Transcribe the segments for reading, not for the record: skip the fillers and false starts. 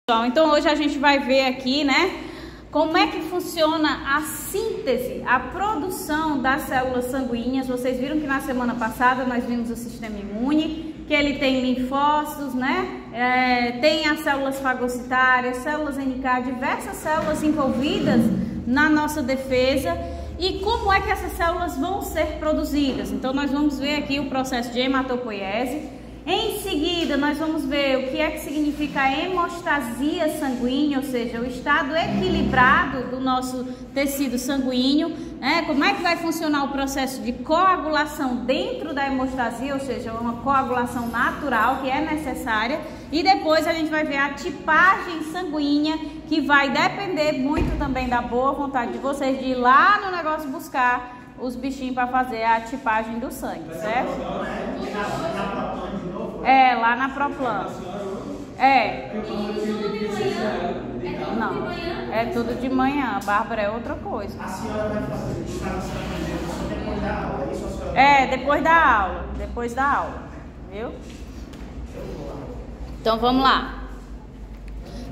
Então hoje a gente vai ver aqui, né, como é que funciona a síntese, a produção das células sanguíneas. Vocês viram que na semana passada nós vimos o sistema imune, que ele tem linfócitos, né, tem as células fagocitárias, células NK, diversas células envolvidas na nossa defesa. E como é que essas células vão ser produzidas? Então nós vamos ver aqui o processo de hematopoiese. Em seguida, nós vamos ver o que é que significa a hemostasia sanguínea, ou seja, o estado equilibrado do nosso tecido sanguíneo, né? Como é que vai funcionar o processo de coagulação dentro da hemostasia, ou seja, uma coagulação natural que é necessária. E depois a gente vai ver a tipagem sanguínea, que vai depender muito também da boa vontade de vocês de ir lá no negócio buscar os bichinhos para fazer a tipagem do sangue, certo? É, lá na Proplan. É. Não, é tudo de manhã. A Bárbara é outra coisa. A senhora vai fazer extração só depois da aula, é isso? A senhora... É, depois da aula. Depois da aula. Viu? Então vamos lá.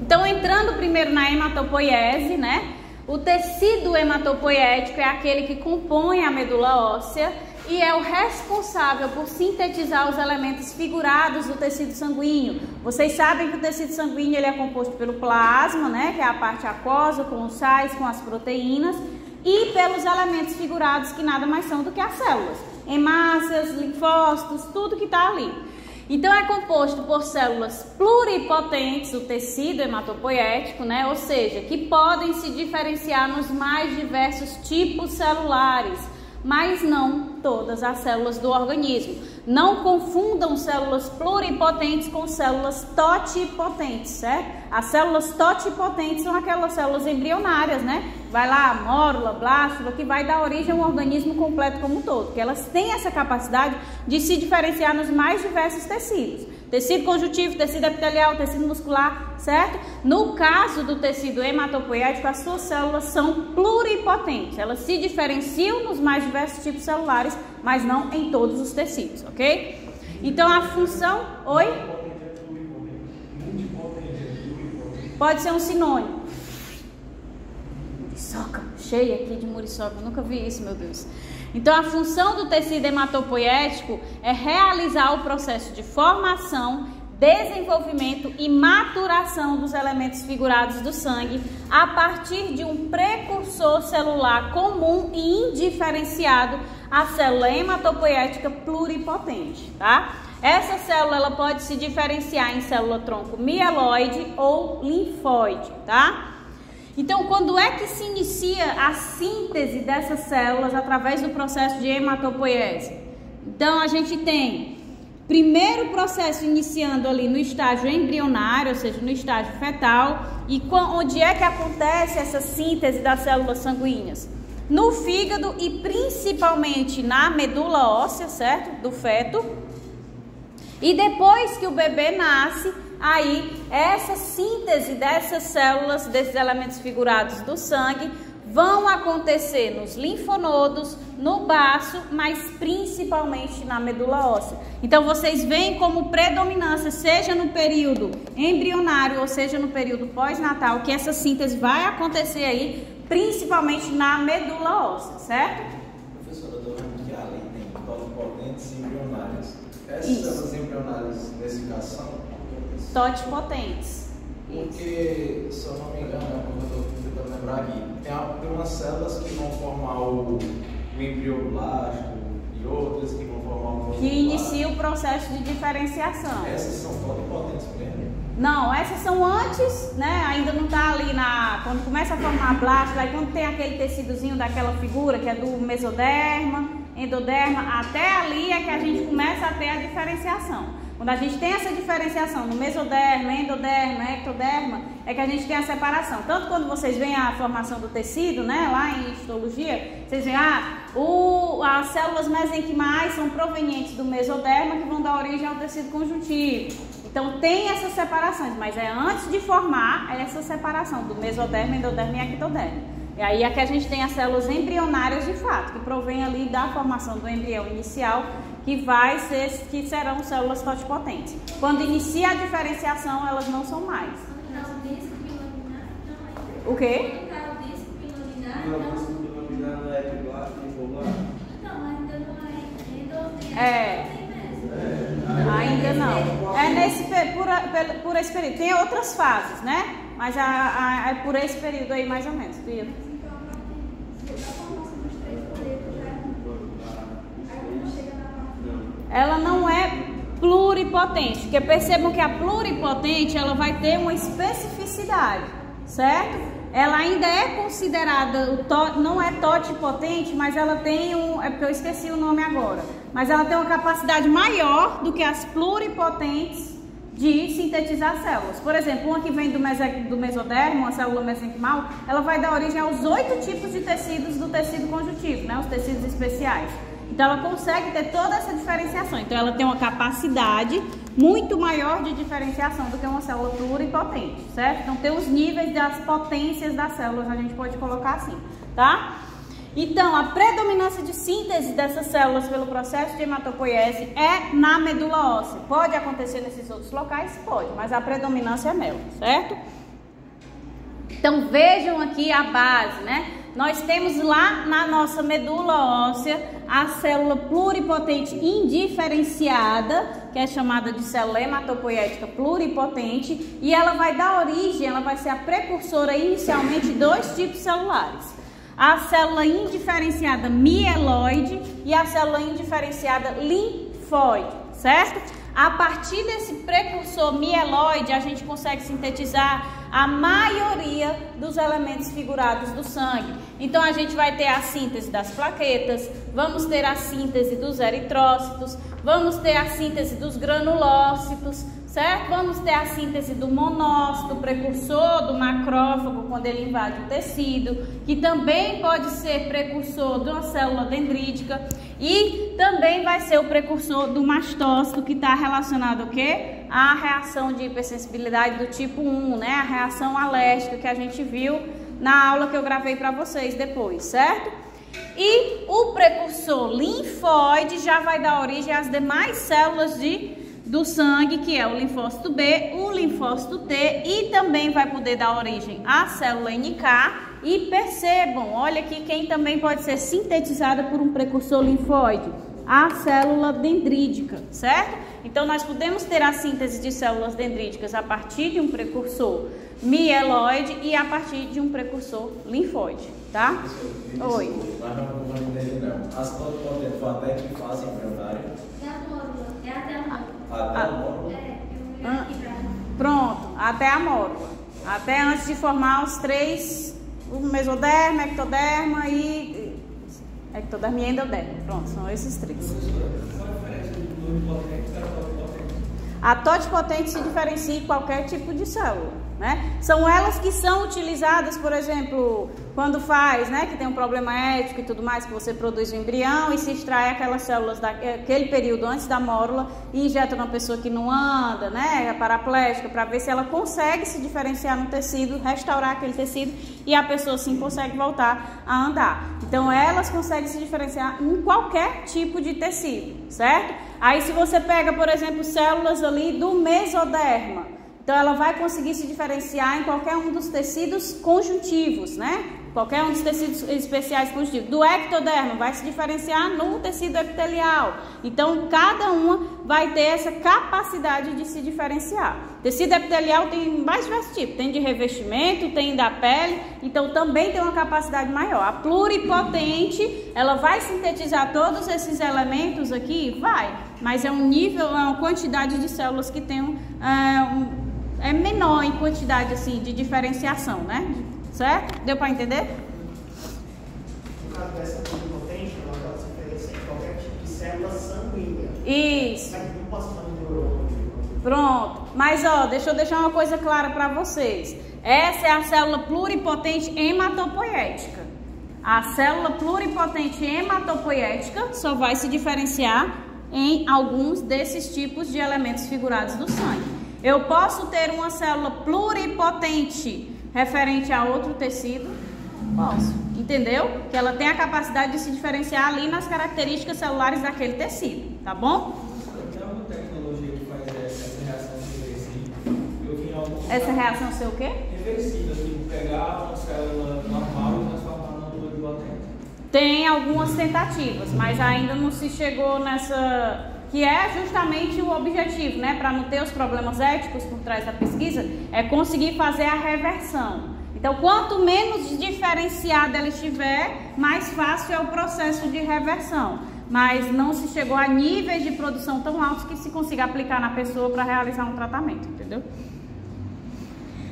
Então entrando primeiro na hematopoiese, né? O tecido hematopoético é aquele que compõe a medula óssea e é o responsável por sintetizar os elementos figurados do tecido sanguíneo. Vocês sabem que o tecido sanguíneo ele é composto pelo plasma, né, que é a parte aquosa, com os sais, com as proteínas, e pelos elementos figurados, que nada mais são do que as células, hemácias, linfócitos, tudo que está ali. Então é composto por células pluripotentes, o tecido hematopoético, né? Ou seja, que podem se diferenciar nos mais diversos tipos celulares, mas não todas as células do organismo. Não confundam células pluripotentes com células totipotentes, certo? As células totipotentes são aquelas células embrionárias, né? Vai lá a mórula, blástula, que vai dar origem a um organismo completo como um todo, que elas têm essa capacidade de se diferenciar nos mais diversos tecidos. Tecido conjuntivo, tecido epitelial, tecido muscular, certo? No caso do tecido hematopoético, as suas células são pluripotentes. Elas se diferenciam nos mais diversos tipos celulares, mas não em todos os tecidos, ok? Então a função... Oi? Pode ser um sinônimo. Muriçoca, cheia aqui de muriçoca, eu nunca vi isso, meu Deus. Então a função do tecido hematopoético é realizar o processo de formação, desenvolvimento e maturação dos elementos figurados do sangue a partir de um precursor celular comum e indiferenciado, a célula hematopoética pluripotente, tá? Essa célula ela pode se diferenciar em célula tronco mieloide ou linfóide, tá? Então, quando é que se inicia a síntese dessas células através do processo de hematopoiese? Então, a gente tem primeiro processo iniciando ali no estágio embrionário, ou seja, no estágio fetal. E onde é que acontece essa síntese das células sanguíneas? No fígado e principalmente na medula óssea, certo? Do feto. E depois que o bebê nasce, aí essa síntese dessas células, desses elementos figurados do sangue, vão acontecer nos linfonodos, no baço, mas principalmente na medula óssea. Então vocês veem como predominância, seja no período embrionário ou seja no período pós-natal, que essa síntese vai acontecer aí, principalmente na medula óssea, certo? Professora, eu estou vendo que ali tem totipotentes e embrionárias. Essas células embrionárias, nesse caso, são totipotentes. Porque, se eu não me engano, como eu estou tentando lembrar aqui, tem umas células que vão formar o embrioblasto e outras que vão formar o que inicia o processo de diferenciação. Essas são totipotentes mesmo? Não, essas são antes, né? Ainda não está ali quando começa a formar blasto, aí quando tem aquele tecidozinho daquela figura que é do mesoderma, endoderma, até ali é que a gente começa a ter a diferenciação. Quando a gente tem essa diferenciação no mesoderma, endoderma, ectoderma, é que a gente tem a separação. Tanto quando vocês veem a formação do tecido, né, lá em histologia, vocês veem, as células mesenquimais são provenientes do mesoderma que vão dar origem ao tecido conjuntivo. Então tem essas separações, mas é antes de formar essa separação do mesoderma, endoderma e ectoderma. E aí é que a gente tem as células embrionárias de fato, que provém ali da formação do embrião inicial, que serão células totipotentes. Quando inicia a diferenciação, elas não são mais. O quê? Ainda não. É por esse período. Tem outras fases, né? Mas é por esse período aí, mais ou menos. Ela não é pluripotente, porque percebam que a pluripotente ela vai ter uma especificidade, certo? Ela ainda é considerada, não é totipotente, mas ela tem é porque eu esqueci o nome agora, mas ela tem uma capacidade maior do que as pluripotentes de sintetizar células. Por exemplo, uma que vem do mesodermo, uma célula mesenquimal, ela vai dar origem aos 8 tipos de tecidos do tecido conjuntivo, né? Os tecidos especiais. Então ela consegue ter toda essa diferenciação. Então ela tem uma capacidade muito maior de diferenciação do que uma célula pluripotente, certo? Então tem os níveis das potências das células, a gente pode colocar assim, tá? Então a predominância de síntese dessas células pelo processo de hematopoiese é na medula óssea. Pode acontecer nesses outros locais? Pode, mas a predominância é nela, certo? Então vejam aqui a base, né? Nós temos lá na nossa medula óssea a célula pluripotente indiferenciada, que é chamada de célula hematopoiética pluripotente, e ela vai dar origem, ela vai ser a precursora inicialmente de 2 tipos celulares. A célula indiferenciada mieloide e a célula indiferenciada linfóide, certo? A partir desse precursor mieloide, a gente consegue sintetizar a maioria dos elementos figurados do sangue. Então, a gente vai ter a síntese das plaquetas, vamos ter a síntese dos eritrócitos, vamos ter a síntese dos granulócitos, certo? Vamos ter a síntese do monócito, precursor do macrófago quando ele invade o tecido, que também pode ser precursor de uma célula dendrítica, e também vai ser o precursor do mastócito, que está relacionado ao quê? A reação de hipersensibilidade do tipo 1, né? A reação alérgica que a gente viu na aula que eu gravei para vocês depois, certo? E o precursor linfóide já vai dar origem às demais células do sangue, que é o linfócito B, o linfócito T, e também vai poder dar origem à célula NK. E percebam, olha aqui quem também pode ser sintetizada por um precursor linfóide, a célula dendrítica, certo? Então nós podemos ter a síntese de células dendríticas a partir de um precursor mieloide e a partir de um precursor linfóide, tá? Oi. Mas não vou entender não. As totipotentes vão até que fase embrionária? É até a mórula. Até a mórula? Pronto, até a mórula. Até antes de formar os 3, o mesoderma, ectoderma e ectoderma e endoderma. Pronto, são esses 3. A totipotente se diferencia em qualquer tipo de célula, né? São elas que são utilizadas, por exemplo, quando faz, né, que tem um problema ético e tudo mais, que você produz um embrião e se extrai aquelas células daquele período antes da mórula e injeta numa pessoa que não anda, né, é paraplégica, para ver se ela consegue se diferenciar no tecido, restaurar aquele tecido e a pessoa sim consegue voltar a andar. Então elas conseguem se diferenciar em qualquer tipo de tecido, certo? Aí se você pega, por exemplo, células ali do mesoderma, então ela vai conseguir se diferenciar em qualquer um dos tecidos conjuntivos, né? Qualquer um dos tecidos especiais conjuntivos. Do ectoderma vai se diferenciar no tecido epitelial. Então cada uma vai ter essa capacidade de se diferenciar. Tecido epitelial tem mais diversos tipos, tem de revestimento, tem da pele, então também tem uma capacidade maior. A pluripotente, ela vai sintetizar todos esses elementos aqui? Vai, mas é um nível, é uma quantidade de células que tem é menor em quantidade assim de diferenciação, né? Certo? Deu para entender? No caso dessa pluripotente, ela pode se diferenciar em qualquer tipo de célula sanguínea. Isso. Mas não posso falar de neurônio. Pronto. Mas ó, deixa eu deixar uma coisa clara para vocês. Essa é a célula pluripotente hematopoiética. A célula pluripotente hematopoiética só vai se diferenciar em alguns desses tipos de elementos figurados do sangue. Eu posso ter uma célula pluripotente referente a outro tecido? Posso. Entendeu? Que ela tem a capacidade de se diferenciar ali nas características celulares daquele tecido. tá bom? Tem alguma tecnologia que faz essa reação reversível? Eu vi em alguns Essa reação ser o quê? reversível, tipo, pegar uma célula normal e transformar numa pluripotente. Tem algumas tentativas, mas ainda não se chegou nessa... que é justamente o objetivo, né? Para não ter os problemas éticos por trás da pesquisa, é conseguir fazer a reversão. Então, quanto menos diferenciada ela estiver, mais fácil é o processo de reversão. Mas não se chegou a níveis de produção tão altos que se consiga aplicar na pessoa para realizar um tratamento, entendeu?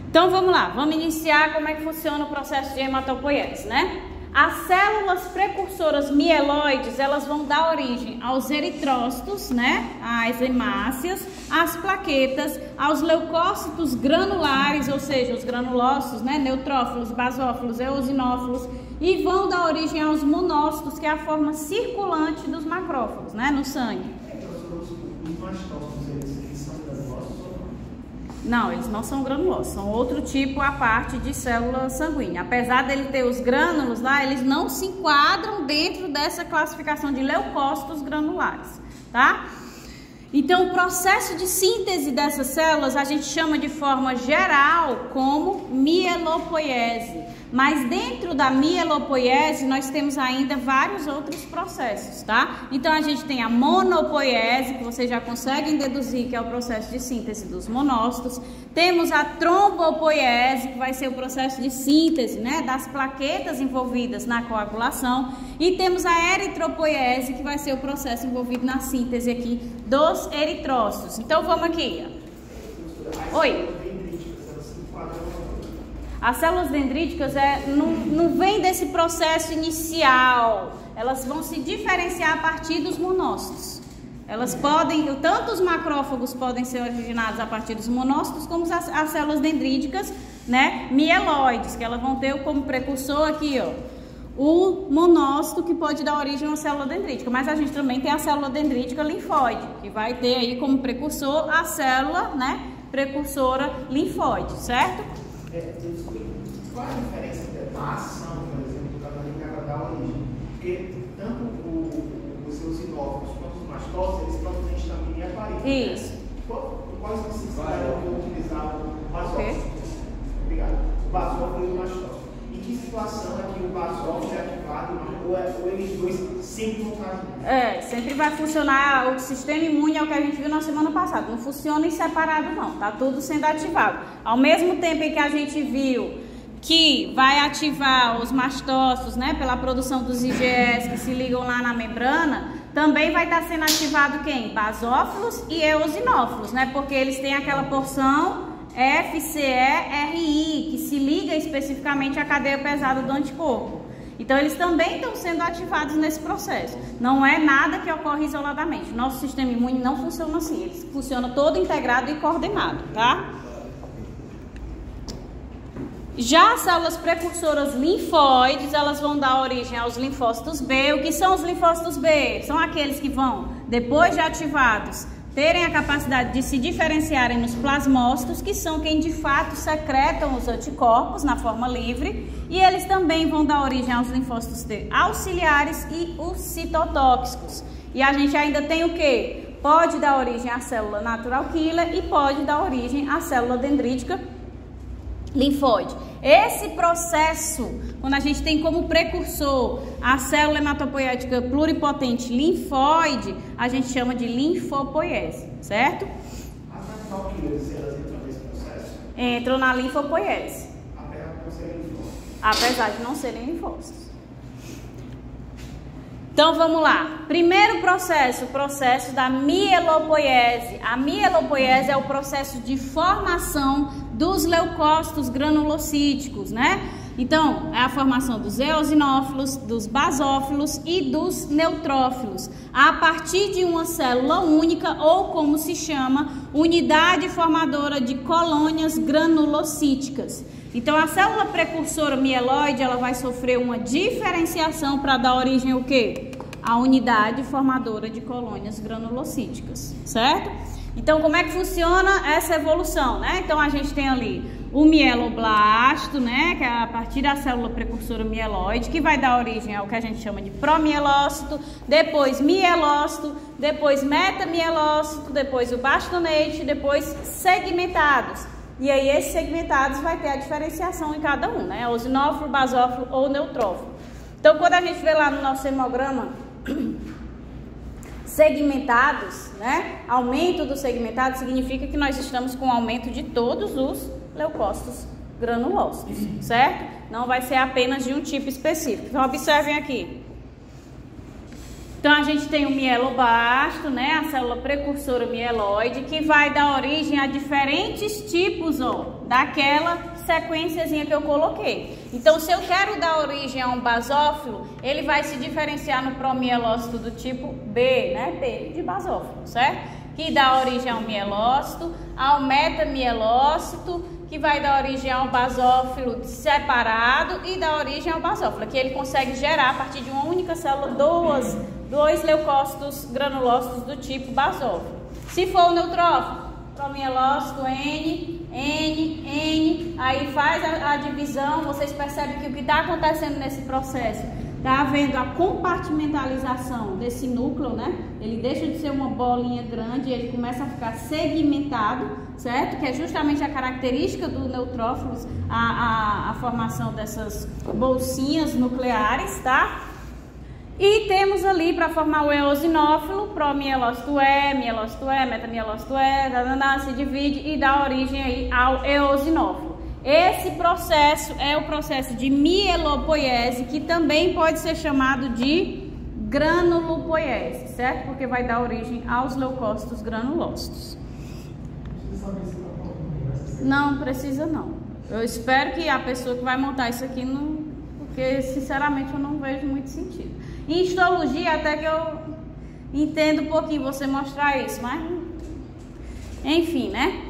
Então, vamos lá. Vamos iniciar como é que funciona o processo de hematopoiese, né? As células precursoras mieloides, elas vão dar origem aos eritrócitos, né? Às hemácias, às plaquetas, aos leucócitos granulares, ou seja, os granulócitos, né? Neutrófilos, basófilos, eosinófilos, e vão dar origem aos monócitos, que é a forma circulante dos macrófagos, né? No sangue. Os mastócitos, eles são granulosos ou não? Não, eles não são granulosos, são outro tipo à parte de célula sanguínea. Apesar dele ter os grânulos lá, eles não se enquadram dentro dessa classificação de leucócitos granulares, tá? Então, o processo de síntese dessas células a gente chama de forma geral como mielopoiese. Mas dentro da mielopoiese nós temos ainda vários outros processos, tá? Então a gente tem a monopoiese, que vocês já conseguem deduzir que é o processo de síntese dos monócitos. Temos a trombopoiese, que vai ser o processo de síntese, né, das plaquetas envolvidas na coagulação. E temos a eritropoiese, que vai ser o processo envolvido na síntese aqui dos eritrócitos. Então vamos aqui. Oi. As células dendríticas não vem desse processo inicial, elas vão se diferenciar a partir dos monócitos. Elas podem, tanto os macrófagos podem ser originados a partir dos monócitos, como as células dendríticas, né, mieloides, que elas vão ter como precursor aqui, ó, o monócito, que pode dar origem a uma célula dendrítica. Mas a gente também tem a célula dendrítica linfóide, que vai ter aí como precursor a célula, né, precursora linfóide, certo? Qual a diferença entre a ação, por exemplo, do tratamento da origem? Porque tanto os eosinófilos quanto os mastócitos, eles produzem histamina e heparina. Isso. Quais necessidades eu utilizar o basófilo? Obrigado. O basófilo e o mastócito. Em que situação é que o basófilo é ativado ou eles dois sempre vão estar juntos? Sempre vai funcionar. O sistema imune é o que a gente viu na semana passada. Não funciona em separado, não. Tá tudo sendo ativado. Ao mesmo tempo em que a gente viu que vai ativar os mastócitos, né, pela produção dos IgS que se ligam lá na membrana, também vai estar sendo ativado quem? Basófilos e eosinófilos, né, porque eles têm aquela porção FCE-RI, que se liga especificamente à cadeia pesada do anticorpo. Então, eles também estão sendo ativados nesse processo. Não é nada que ocorre isoladamente. Nosso sistema imune não funciona assim. Ele funciona todo integrado e coordenado, tá? Já as células precursoras linfóides, elas vão dar origem aos linfócitos B. O que são os linfócitos B? São aqueles que vão, depois de ativados, terem a capacidade de se diferenciarem nos plasmócitos, que são quem de fato secretam os anticorpos na forma livre, e eles também vão dar origem aos linfócitos T auxiliares e os citotóxicos. E a gente ainda tem o que? Pode dar origem à célula natural killer e pode dar origem à célula dendrítica linfóide. Esse processo, quando a gente tem como precursor a célula hematopoiética pluripotente linfóide, a gente chama de linfopoiese, certo? As natural killers, elas entram nesse processo? Entram na linfopoiese, Apesar de não serem linfócitos. apesar de não serem linfócitos. Então vamos lá. Primeiro processo, o processo da mielopoiese. A mielopoiese é o processo de formação dos leucócitos granulocíticos, né? Então, é a formação dos eosinófilos, dos basófilos e dos neutrófilos, a partir de uma célula única, ou como se chama, unidade formadora de colônias granulocíticas. Então, a célula precursora mieloide, ela vai sofrer uma diferenciação para dar origem ao quê? A unidade formadora de colônias granulocíticas, certo? Então, como é que funciona essa evolução, né? Então, a gente tem ali o mieloblasto, né, que é a partir da célula precursora mieloide, que vai dar origem ao que a gente chama de promielócito, depois mielócito, depois metamielócito, depois o bastonete, depois segmentados. E aí esses segmentados vai ter a diferenciação em cada um, né, eosinófilo, basófilo ou neutrófilo. Então, quando a gente vê lá no nosso hemograma segmentados, né? Aumento do segmentado significa que nós estamos com aumento de todos os leucócitos granulócitos, certo? Não vai ser apenas de um tipo específico. Então, observem aqui. Então, a gente tem o mieloblasto, né? A célula precursora mieloide, que vai dar origem a diferentes tipos, ó, daquela sequenciazinha que eu coloquei. Então, se eu quero dar origem a um basófilo, ele vai se diferenciar no promielócito do tipo B, né? B de basófilo, certo? Que dá origem ao mielócito, ao metamielócito, que vai dar origem ao basófilo separado e dá origem ao basófilo, que ele consegue gerar a partir de uma única célula dois leucócitos granulócitos do tipo basófilo. Se for o neutrófilo, promielócito N, aí faz a divisão, vocês percebem que o que está acontecendo nesse processo, está havendo a compartimentalização desse núcleo, né? Ele deixa de ser uma bolinha grande e ele começa a ficar segmentado, certo? Que é justamente a característica do neutrófilos, a formação dessas bolsinhas nucleares, tá? E temos ali para formar o eosinófilo, promielócito mielócito metamielócito se divide e dá origem aí ao eosinófilo. Esse processo é o processo de mielopoiese, que também pode ser chamado de granulopoiese, certo? Porque vai dar origem aos leucócitos granulócitos. Não precisa não. Eu espero que a pessoa que vai montar isso aqui não, porque sinceramente eu não vejo muito sentido. Em histologia até que eu entendo um pouquinho você mostrar isso, mas enfim, né?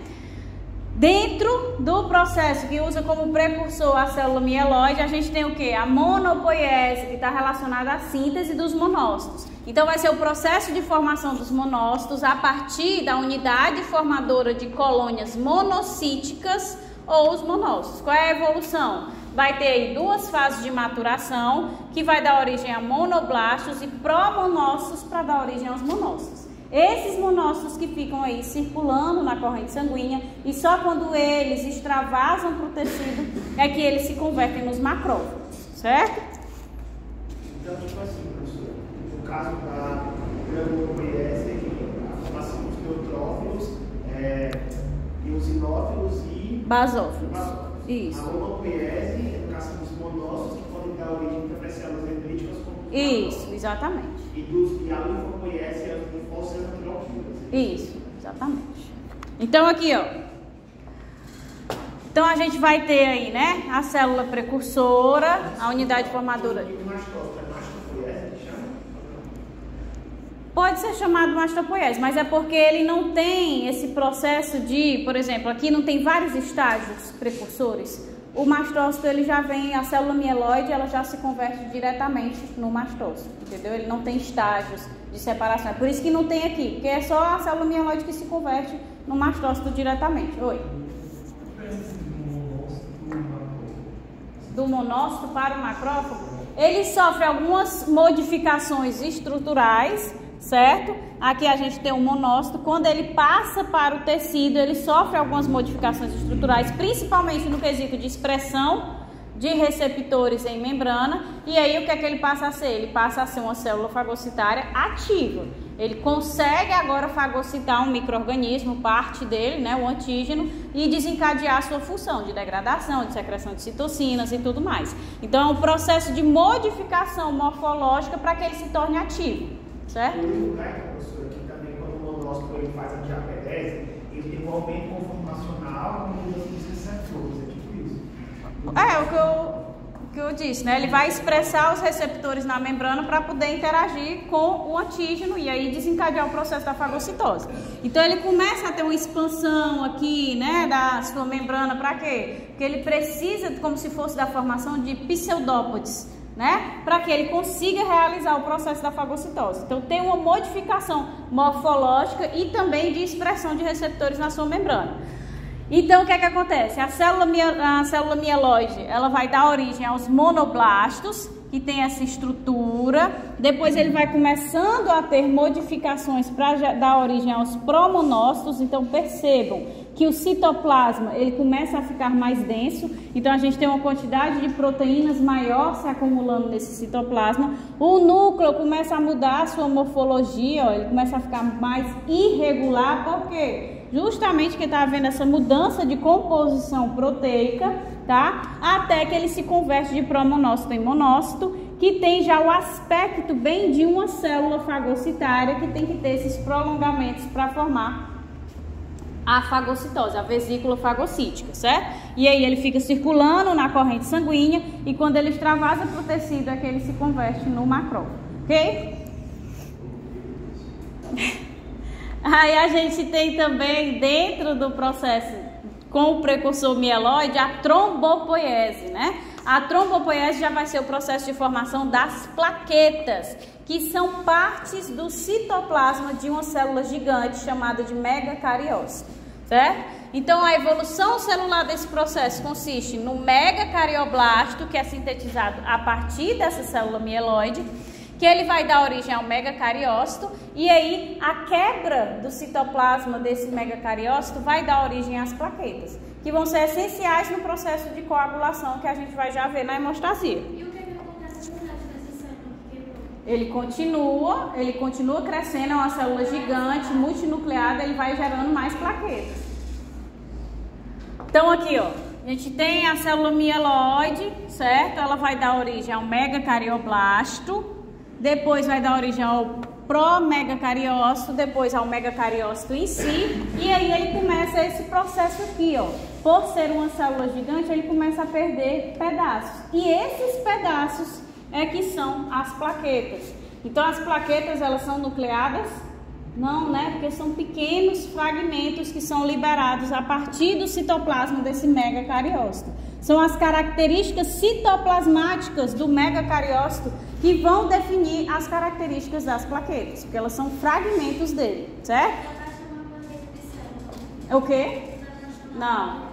Dentro do processo que usa como precursor a célula mieloide, a gente tem o que? A monopoiese, que está relacionada à síntese dos monócitos. Então vai ser o processo de formação dos monócitos a partir da unidade formadora de colônias monocíticas ou os monócitos. Qual é a evolução? Vai ter aí duas fases de maturação, que vai dar origem a monoblastos e promonócitos para dar origem aos monócitos. Esses monócitos que ficam aí circulando na corrente sanguínea e só quando eles extravasam para o tecido é que eles se convertem nos macrófagos, certo? Então, tipo assim, professor, no caso da granulopoiese, a formação dos neutrófilos, eosinófilos e basófilos. Isso. A monopoiese, no caso dos monócitos, que podem dar origem para células dendríticas como isso, exatamente. E a linfopoiese é as linfócitos antiloquídeas. Isso, exatamente. Então aqui, ó. Então a gente vai ter aí, né, a célula precursora, a unidade formadora. Pode ser chamado mastopoiese, mas é porque ele não tem esse processo de, por exemplo, aqui não tem vários estágios precursores. O mastócito, ele já vem, a célula mieloide, ela já se converte diretamente no mastócito, entendeu? Ele não tem estágios de separação. É por isso que não tem aqui, porque é só a célula mieloide que se converte no mastócito diretamente. Oi. Do monócito para o macrófago, ele sofre algumas modificações estruturais, certo? Aqui a gente tem um monócito. Quando ele passa para o tecido, ele sofre algumas modificações estruturais, principalmente no quesito de expressão de receptores em membrana. E aí o que é que ele passa a ser? Ele passa a ser uma célula fagocitária ativa. Ele consegue agora fagocitar um micro-organismo, parte dele, né, o antígeno, e desencadear a sua função de degradação, de secreção de citocinas e tudo mais. Então é um processo de modificação morfológica para que ele se torne ativo. Certo? Em outro lugar, professor, aqui também, quando o monócito ele faz a diapedese, ele tem um aumento conformacional com mudança dos receptores, é tipo isso? O que eu disse, né? Ele vai expressar os receptores na membrana para poder interagir com o antígeno e aí desencadear o processo da fagocitose. Então ele começa a ter uma expansão aqui, né, da sua membrana, para quê? Porque ele precisa, como se fosse da formação de pseudópodes, né, para que ele consiga realizar o processo da fagocitose. Então tem uma modificação morfológica e também de expressão de receptores na sua membrana. Então, o que é que acontece? A célula mieloide, ela vai dar origem aos monoblastos, que tem essa estrutura. Depois ele vai começando a ter modificações para dar origem aos promonócitos. Então, percebam que o citoplasma, ele começa a ficar mais denso. Então, a gente tem uma quantidade de proteínas maior se acumulando nesse citoplasma. O núcleo começa a mudar a sua morfologia, ó, ele começa a ficar mais irregular. Por quê? Justamente que está havendo essa mudança de composição proteica, tá? Até que ele se converte de promonócito em monócito, que tem já o aspecto bem de uma célula fagocitária, que tem que ter esses prolongamentos para formar a fagocitose, a vesícula fagocítica, certo? E aí ele fica circulando na corrente sanguínea e quando ele extravasa para o tecido é que ele se converte no macrófago, ok? Aí a gente tem também dentro do processo com o precursor mieloide a trombopoiese, né? A trombopoiese já vai ser o processo de formação das plaquetas, que são partes do citoplasma de uma célula gigante chamada de megacariócito, certo? Então a evolução celular desse processo consiste no megacarioblasto, que é sintetizado a partir dessa célula mieloide, que ele vai dar origem ao megacariócito, e aí a quebra do citoplasma desse megacariócito vai dar origem às plaquetas, que vão ser essenciais no processo de coagulação que a gente vai já ver na hemostasia. E o que acontece com essa célula que quebrou? Ele continua crescendo, é uma célula gigante, multinucleada, ele vai gerando mais plaquetas. Então aqui, ó, a gente tem a célula mieloide, certo? Ela vai dar origem ao megacarioblasto. Depois vai dar origem ao promegacariócito, depois ao megacariócito em si, e aí ele começa esse processo aqui, ó. Por ser uma célula gigante, ele começa a perder pedaços. E esses pedaços é que são as plaquetas. Então as plaquetas, elas são nucleadas? Não, né? Porque são pequenos fragmentos que são liberados a partir do citoplasma desse megacariócito. São as características citoplasmáticas do megacariócito que vão definir as características das plaquetas, porque elas são fragmentos dele, certo? É o quê? Não.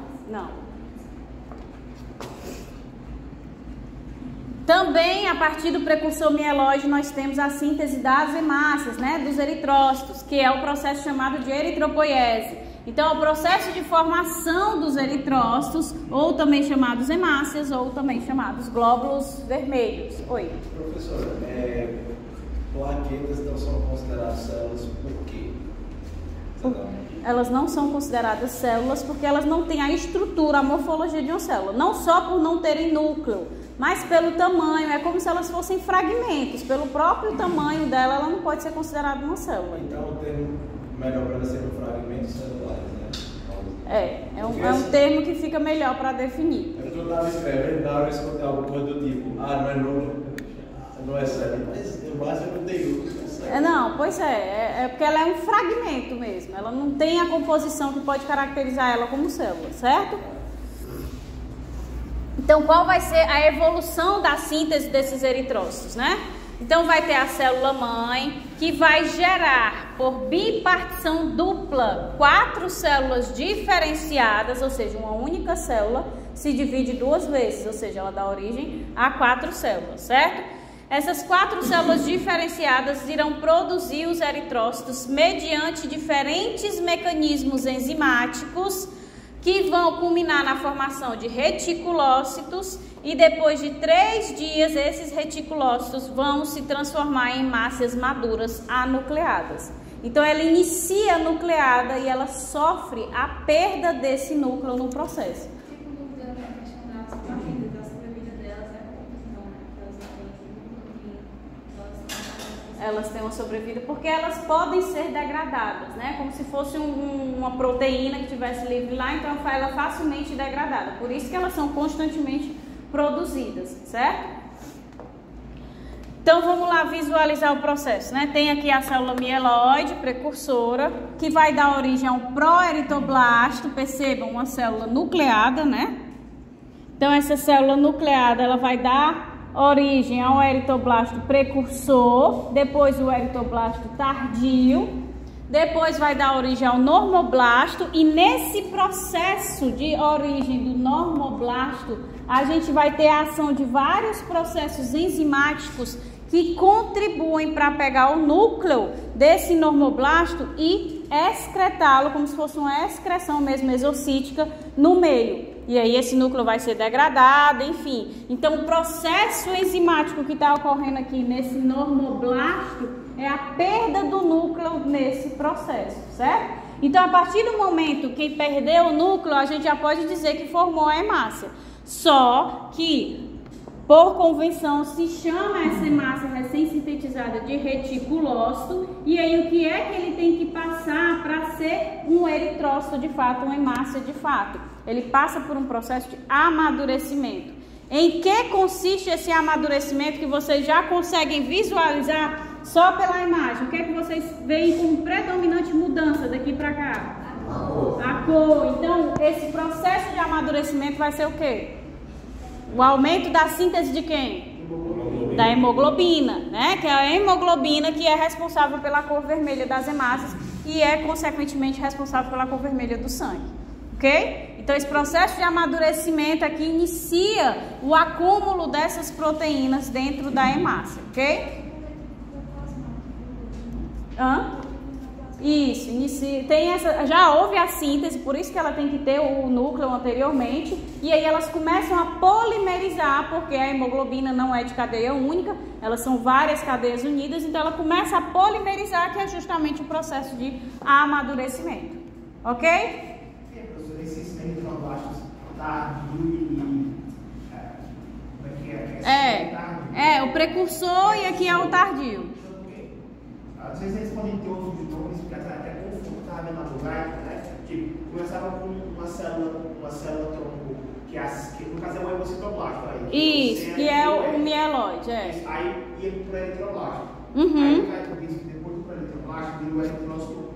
Também, a partir do precursor mieloide, nós temos a síntese das hemácias, né, dos eritrócitos, que é o processo chamado de eritropoiese. Então, o processo de formação dos eritrócitos, ou também chamados hemácias, ou também chamados glóbulos vermelhos. Oi. Professora, plaquetas não são consideradas células por quê? Elas não são consideradas células porque elas não têm a estrutura, a morfologia de uma célula. Não só por não terem núcleo, mas pelo tamanho. É como se elas fossem fragmentos. Pelo próprio tamanho dela, ela não pode ser considerada uma célula. Então, o termo melhor para ser um fragmento celulares, né? É um termo que fica melhor para definir. Eu estava escrevendo, na hora eu escutei alguma coisa do tipo, não é núcleo, não é célula, mas eu acho que não tem núcleo. Não, pois é porque ela é um fragmento mesmo. Ela não tem a composição que pode caracterizar ela como célula, certo? Então, qual vai ser a evolução da síntese desses eritrócitos, né? Então, vai ter a célula mãe, que vai gerar, por bipartição dupla, 4 células diferenciadas, ou seja, uma única célula se divide 2 vezes, ou seja, ela dá origem a 4 células, certo? Essas 4 células diferenciadas irão produzir os eritrócitos mediante diferentes mecanismos enzimáticos que vão culminar na formação de reticulócitos e depois de 3 dias esses reticulócitos vão se transformar em hemácias maduras anucleadas. Então ela inicia nucleada e ela sofre a perda desse núcleo no processo. Elas têm uma sobrevida porque elas podem ser degradadas, né? Como se fosse uma proteína que tivesse livre lá, então ela é facilmente degradada. Por isso que elas são constantemente produzidas, certo? Então vamos lá visualizar o processo, né? Tem aqui a célula mieloide precursora, que vai dar origem ao proeritoblasto, percebam, uma célula nucleada, né? Então essa célula nucleada, ela vai dar origem ao eritoblasto precursor, depois o eritoblasto tardio, depois vai dar origem ao normoblasto, e nesse processo de origem do normoblasto, a gente vai ter a ação de vários processos enzimáticos que contribuem para pegar o núcleo desse normoblasto e excretá-lo, como se fosse uma excreção mesmo exocítica no meio. E aí esse núcleo vai ser degradado, enfim. Então o processo enzimático que está ocorrendo aqui nesse normoblasto é a perda do núcleo nesse processo, certo? Então a partir do momento que perdeu o núcleo, a gente já pode dizer que formou a hemácia. Só que, por convenção, se chama essa hemácia recém-sintetizada de reticulócito. E aí o que é que ele tem que passar para ser um eritrócito de fato, uma hemácia de fato? Ele passa por um processo de amadurecimento. Em que consiste esse amadurecimento que vocês já conseguem visualizar só pela imagem? O que é que vocês veem como predominante mudança daqui para cá? A cor. Então, esse processo de amadurecimento vai ser o quê? O aumento da síntese de quem? Da hemoglobina, né? Que é a hemoglobina que é responsável pela cor vermelha das hemácias e é, consequentemente, responsável pela cor vermelha do sangue. Ok? Então, esse processo de amadurecimento aqui inicia o acúmulo dessas proteínas dentro da hemácia, ok? Isso, inicia, tem essa, já houve a síntese, por isso que ela tem que ter o núcleo anteriormente, e aí elas começam a polimerizar, porque a hemoglobina não é de cadeia única, elas são várias cadeias unidas, então ela começa a polimerizar, que é justamente o processo de amadurecimento, ok? Professor, esses eritroblastos tardio e o precursor e aqui é o tardio. Às vezes eles podem ter outros nomes, porque até confundo, estava vendo na lugar, né? Que começava com uma célula tronco, que no caso é o hemocitoblasto. Isso, que é o mieloide, é. Aí ia para o eritroblasto. Uhum. Aí vai por isso que depois do eritroblasto vira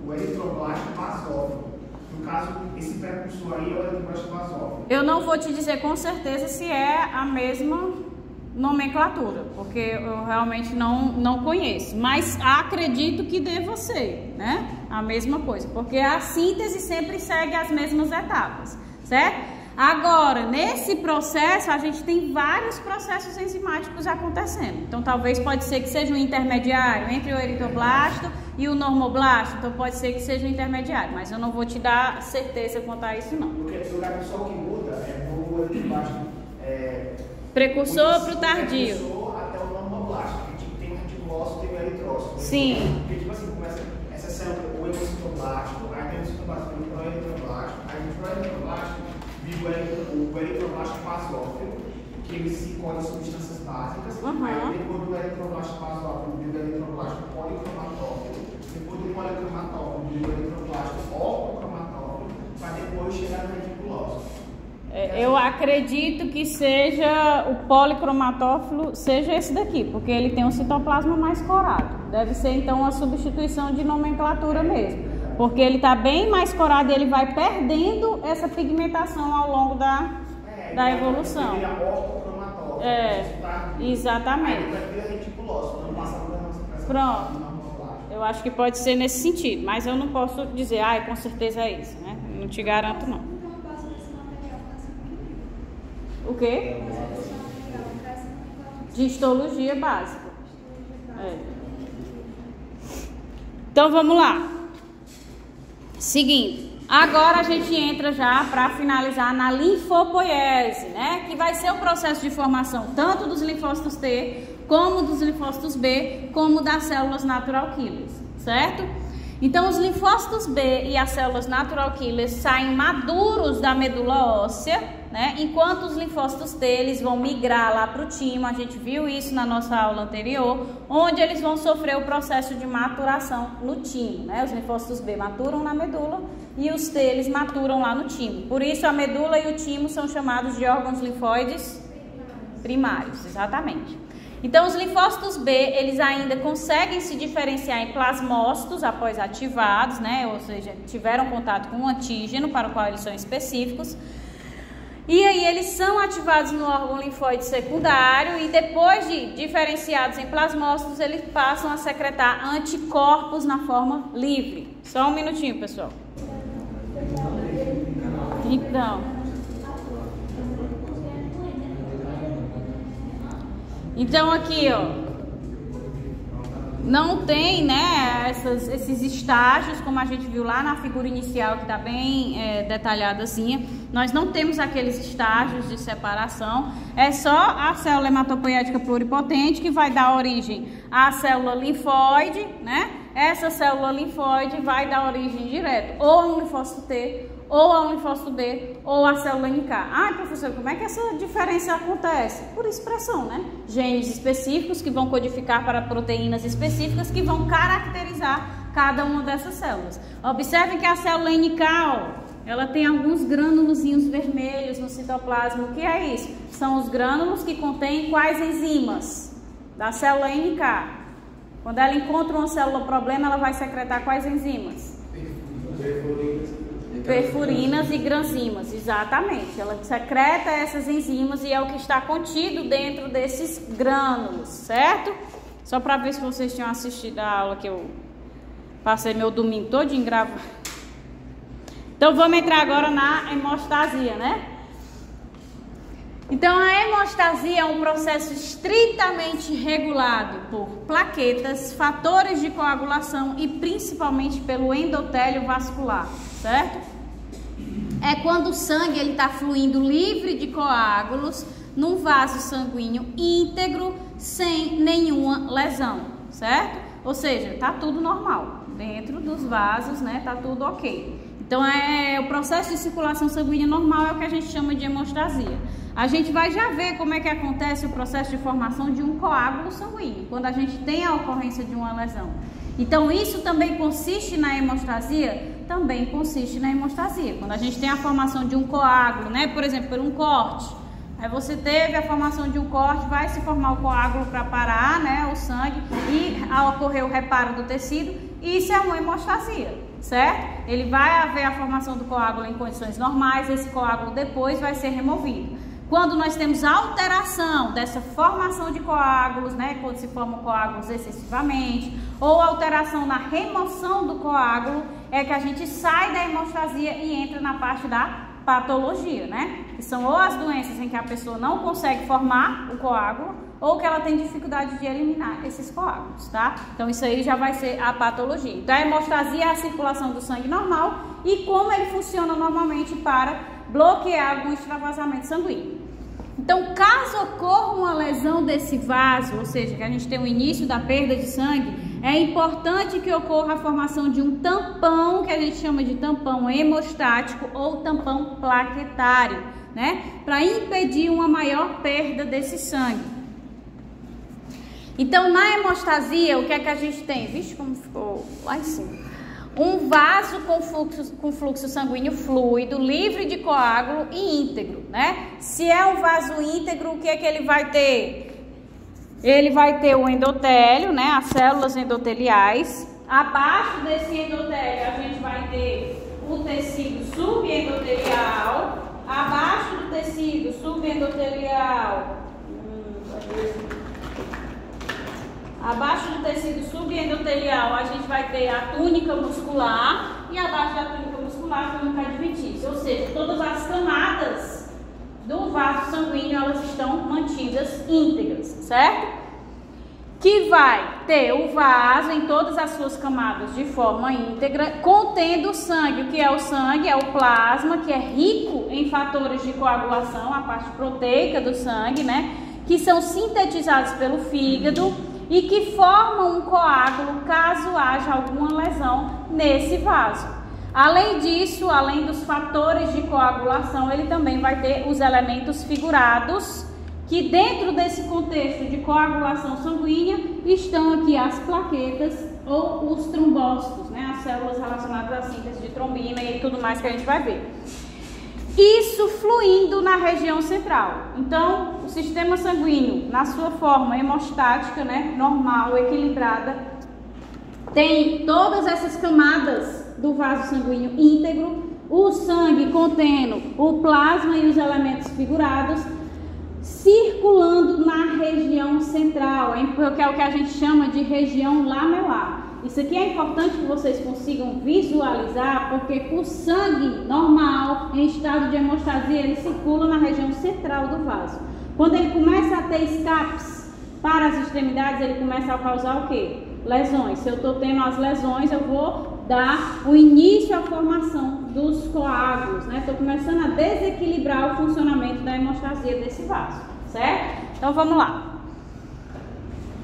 o eritroblasto basófilo. No caso, esse precursor aí é o eritroblasto basófilo. Eu não vou te dizer com certeza se é a mesma nomenclatura, porque eu realmente não conheço, mas acredito que deva ser, né? A mesma coisa, porque a síntese sempre segue as mesmas etapas, certo? Agora, nesse processo, a gente tem vários processos enzimáticos acontecendo. Então, talvez pode ser que seja um intermediário entre o eritroblasto e o normoblasto. Então, pode ser que seja um intermediário, mas eu não vou te dar certeza quanto a isso, não. Porque o só que muda é o eritroblasto. Precursor para o tardio. Precursor até o normoblasto, que tem o reticulócito e o eritrócito. Sim. Porque, tipo assim, começa essa célula, o hemocitoblasto, aí tem o citoblasto para o eritroblasto, aí para o eritroblasto o eritroblasto basófilo, que ele se cola em substâncias básicas. Aí depois do eritroblasto basófilo, do eritroblasto policromatófilo, depois do policromatófilo, do eritroblasto ortocromatófilo, para depois chegar no reticulócito. Eu acredito que seja o policromatófilo, seja esse daqui, porque ele tem um citoplasma mais corado. Deve ser então uma substituição de nomenclatura mesmo, porque ele está bem mais corado e ele vai perdendo essa pigmentação ao longo da evolução. Ele é ortocromatófilo. Exatamente. Aí ele vira reticulócito, não passa por essa. Pronto. Eu acho que pode ser nesse sentido, mas eu não posso dizer, com certeza é isso, né? Não te garanto, não. O quê? De histologia básica. Então vamos lá. Seguindo. Agora a gente entra já para finalizar na linfopoiese, né? Que vai ser o processo de formação tanto dos linfócitos T, como dos linfócitos B, como das células natural killers, certo? Então os linfócitos B e as células natural killers saem maduros da medula óssea, né? Enquanto os linfócitos T, eles vão migrar lá para o timo, a gente viu isso na nossa aula anterior, onde eles vão sofrer o processo de maturação no timo, né? Os linfócitos B maturam na medula e os T, eles maturam lá no timo. Por isso a medula e o timo são chamados de órgãos linfóides primários, exatamente. Então os linfócitos B, eles ainda conseguem se diferenciar em plasmócitos após ativados, né? Ou seja, tiveram contato com um antígeno para o qual eles são específicos. E aí eles são ativados no órgão linfóide secundário e depois de diferenciados em plasmócitos, eles passam a secretar anticorpos na forma livre. Só um minutinho, pessoal. Então aqui, ó, não tem, né, esses estágios, como a gente viu lá na figura inicial, que está bem detalhada assim. Nós não temos aqueles estágios de separação. É só a célula hematopoética pluripotente que vai dar origem à célula linfóide, né? Essa célula linfóide vai dar origem direto ou a um linfócito T, ou a um linfócito B, ou a célula NK. Ah, professor, como é que essa diferença acontece? Por expressão, né? Genes específicos que vão codificar para proteínas específicas que vão caracterizar cada uma dessas células. Observem que a célula NK, ó, ela tem alguns grânulozinhos vermelhos no citoplasma. O que é isso? São os grânulos que contêm quais enzimas? Da célula NK. Quando ela encontra uma célula problema, ela vai secretar quais enzimas? Perfurinas e granzimas, exatamente. Ela secreta essas enzimas e é o que está contido dentro desses grânulos, certo? Só para ver se vocês tinham assistido a aula que eu passei meu domingo todo em gravar. Então vamos entrar agora na hemostasia, né? Então a hemostasia é um processo estritamente regulado por plaquetas, fatores de coagulação e principalmente pelo endotélio vascular, certo? É quando o sangue está fluindo livre de coágulos num vaso sanguíneo íntegro, sem nenhuma lesão, certo? Ou seja, tá tudo normal dentro dos vasos, né? Tá tudo ok. Então o processo de circulação sanguínea normal é o que a gente chama de hemostasia. A gente vai já ver como é que acontece o processo de formação de um coágulo sanguíneo, quando a gente tem a ocorrência de uma lesão. Então isso também consiste na hemostasia? Também consiste na hemostasia. Quando a gente tem a formação de um coágulo, né? Por exemplo, por um corte. Aí você teve a formação de um corte, vai se formar o coágulo para parar, né, o sangue, e ao ocorrer o reparo do tecido, isso é uma hemostasia, certo? Ele vai haver a formação do coágulo em condições normais, esse coágulo depois vai ser removido. Quando nós temos alteração dessa formação de coágulos, né, quando se formam coágulos excessivamente, ou alteração na remoção do coágulo, é que a gente sai da hemostasia e entra na parte da patologia, né? Que são ou as doenças em que a pessoa não consegue formar o coágulo, ou que ela tem dificuldade de eliminar esses coágulos, tá? Então isso aí já vai ser a patologia. Então a hemostasia é a circulação do sangue normal e como ele funciona normalmente para bloquear algum extravasamento sanguíneo. Então, caso ocorra uma lesão desse vaso, ou seja, que a gente tem o início da perda de sangue, é importante que ocorra a formação de um tampão, que a gente chama de tampão hemostático ou tampão plaquetário, né? Para impedir uma maior perda desse sangue. Então, na hemostasia, o que é que a gente tem? Vixe, como ficou lá em cima. Um vaso com fluxo sanguíneo fluido, livre de coágulo e íntegro, né? Se é um vaso íntegro, o que é que ele vai ter? Ele vai ter o endotélio, né? As células endoteliais. Abaixo desse endotélio, a gente vai ter o tecido subendotelial. Abaixo do tecido subendotelial, abaixo do tecido subendotelial, a gente vai ter a túnica muscular e abaixo da túnica muscular a túnica adventícia, ou seja, todas as camadas do vaso sanguíneo, elas estão mantidas íntegras, certo? Que vai ter o vaso em todas as suas camadas de forma íntegra, contendo sangue. O que é o sangue? É o plasma, que é rico em fatores de coagulação, a parte proteica do sangue, né? Que são sintetizados pelo fígado e que formam um coágulo caso haja alguma lesão nesse vaso. Além disso, além dos fatores de coagulação, ele também vai ter os elementos figurados, que dentro desse contexto de coagulação sanguínea estão aqui as plaquetas ou os trombócitos, né? As células relacionadas à síntese de trombina e tudo mais que a gente vai ver. Isso fluindo na região central. Então, o sistema sanguíneo, na sua forma hemostática, né, normal, equilibrada, tem todas essas camadas do vaso sanguíneo íntegro, o sangue contendo o plasma e os elementos figurados, circulando na região central, que é o que a gente chama de região lamelar. Isso aqui é importante que vocês consigam visualizar, porque o sangue normal, em estado de hemostasia, ele circula na região central do vaso. Quando ele começa a ter escapes para as extremidades, ele começa a causar o quê? Lesões. Se eu estou tendo as lesões, eu vou dar o início à formação dos coágulos, né? Estou começando a desequilibrar o funcionamento da hemostasia desse vaso, certo? Então vamos lá.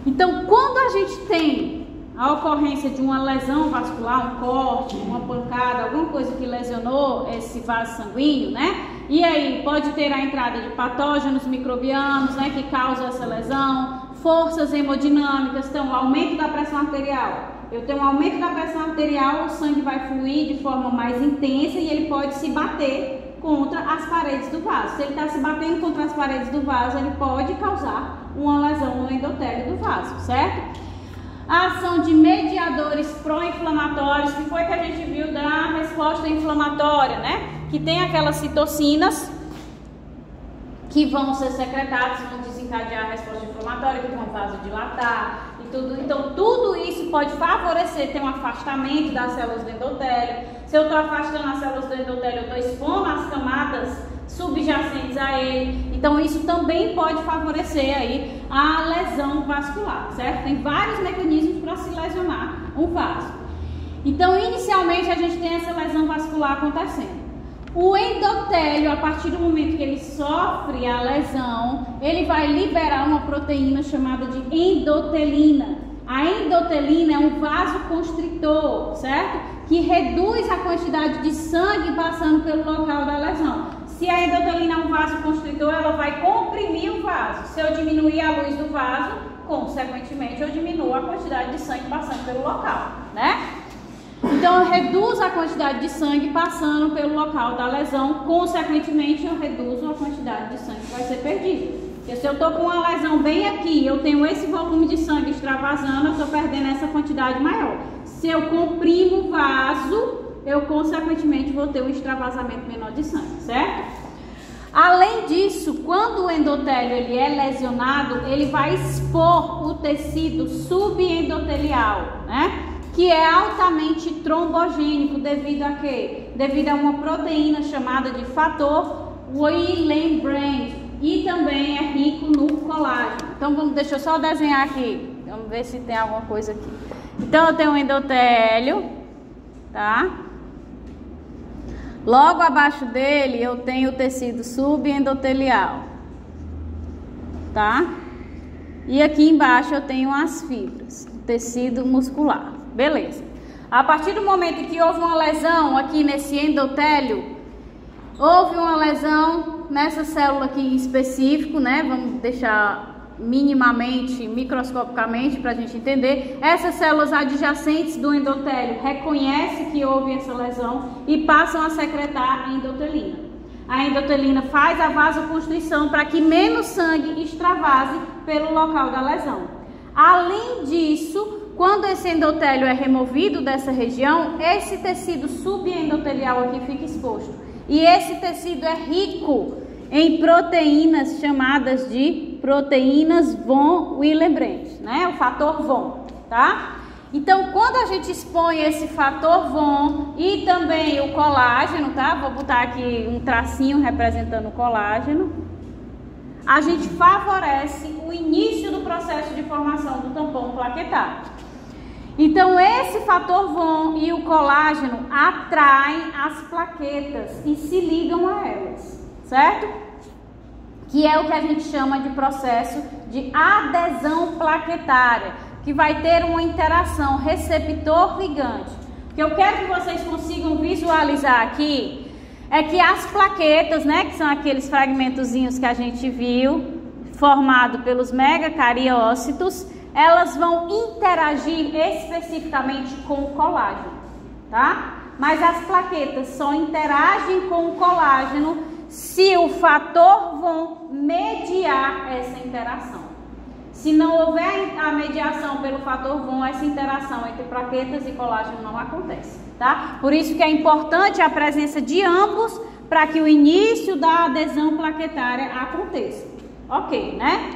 Então, quando a gente tem a ocorrência de uma lesão vascular, um corte, uma pancada, alguma coisa que lesionou esse vaso sanguíneo, né? E aí pode ter a entrada de patógenos microbianos, né, que causam essa lesão, forças hemodinâmicas, então aumento da pressão arterial. Eu tenho um aumento da pressão arterial, o sangue vai fluir de forma mais intensa e ele pode se bater contra as paredes do vaso. Se ele está se batendo contra as paredes do vaso, ele pode causar uma lesão no endotélio do vaso, certo? A ação de mediadores pró-inflamatórios, que foi que a gente viu da resposta inflamatória, né? Que tem aquelas citocinas que vão ser secretadas, vão desencadear a resposta inflamatória, que vão vasodilatar e tudo. Então, tudo isso pode favorecer ter um afastamento das células do endotélio. Se eu estou afastando as células do endotélio, eu estou expondo as camadas subjacentes a ele. Então, isso também pode favorecer aí a lesão vascular, certo? Tem vários mecanismos para se lesionar um vaso. Então, inicialmente, a gente tem essa lesão vascular acontecendo. O endotélio, a partir do momento que ele sofre a lesão, ele vai liberar uma proteína chamada de endotelina. A endotelina é um vasoconstritor, certo? Que reduz a quantidade de sangue passando pelo local da lesão. Se a endotelina é um vasoconstritor, ela vai comprimir o vaso. Se eu diminuir a luz do vaso, consequentemente eu diminuo a quantidade de sangue passando pelo local, né? Então eu reduzo a quantidade de sangue passando pelo local da lesão, consequentemente eu reduzo a quantidade de sangue que vai ser perdida. Porque se eu estou com uma lesão bem aqui, eu tenho esse volume de sangue extravasando, eu estou perdendo essa quantidade maior. Se eu comprimo o vaso, eu consequentemente vou ter um extravasamento menor de sangue, certo? Além disso, quando o endotélio ele é lesionado, ele vai expor o tecido subendotelial, né? Que é altamente trombogênico devido a quê? Devido a uma proteína chamada de fator Willebrand e também é rico no colágeno. Então deixa eu só desenhar aqui, vamos ver se tem alguma coisa aqui. Então eu tenho um endotélio, tá? Logo abaixo dele eu tenho o tecido subendotelial, tá? E aqui embaixo eu tenho as fibras, o tecido muscular. Beleza. A partir do momento que houve uma lesão aqui nesse endotélio, houve uma lesão nessa célula aqui em específico, né? Vamos deixar minimamente, microscopicamente para a gente entender. Essas células adjacentes do endotélio reconhecem que houve essa lesão e passam a secretar endotelina. A endotelina faz a vasoconstrição para que menos sangue extravase pelo local da lesão. Além disso, quando esse endotélio é removido dessa região, esse tecido subendotelial aqui fica exposto. E esse tecido é rico em proteínas chamadas de proteínas von Willebrand, né? O fator von, tá? Então, quando a gente expõe esse fator von e também o colágeno, tá? Vou botar aqui um tracinho representando o colágeno. A gente favorece o início do processo de formação do tampão plaquetário. Então, esse fator von e o colágeno atraem as plaquetas e se ligam a elas, certo? Que é o que a gente chama de processo de adesão plaquetária, que vai ter uma interação receptor-ligante. O que eu quero que vocês consigam visualizar aqui é que as plaquetas, né, que são aqueles fragmentozinhos que a gente viu, formado pelos megacariócitos, elas vão interagir especificamente com o colágeno, tá? Mas as plaquetas só interagem com o colágeno se o fator von mediar essa interação. Se não houver a mediação pelo fator von, essa interação entre plaquetas e colágeno não acontece, tá? Por isso que é importante a presença de ambos para que o início da adesão plaquetária aconteça. Ok, né?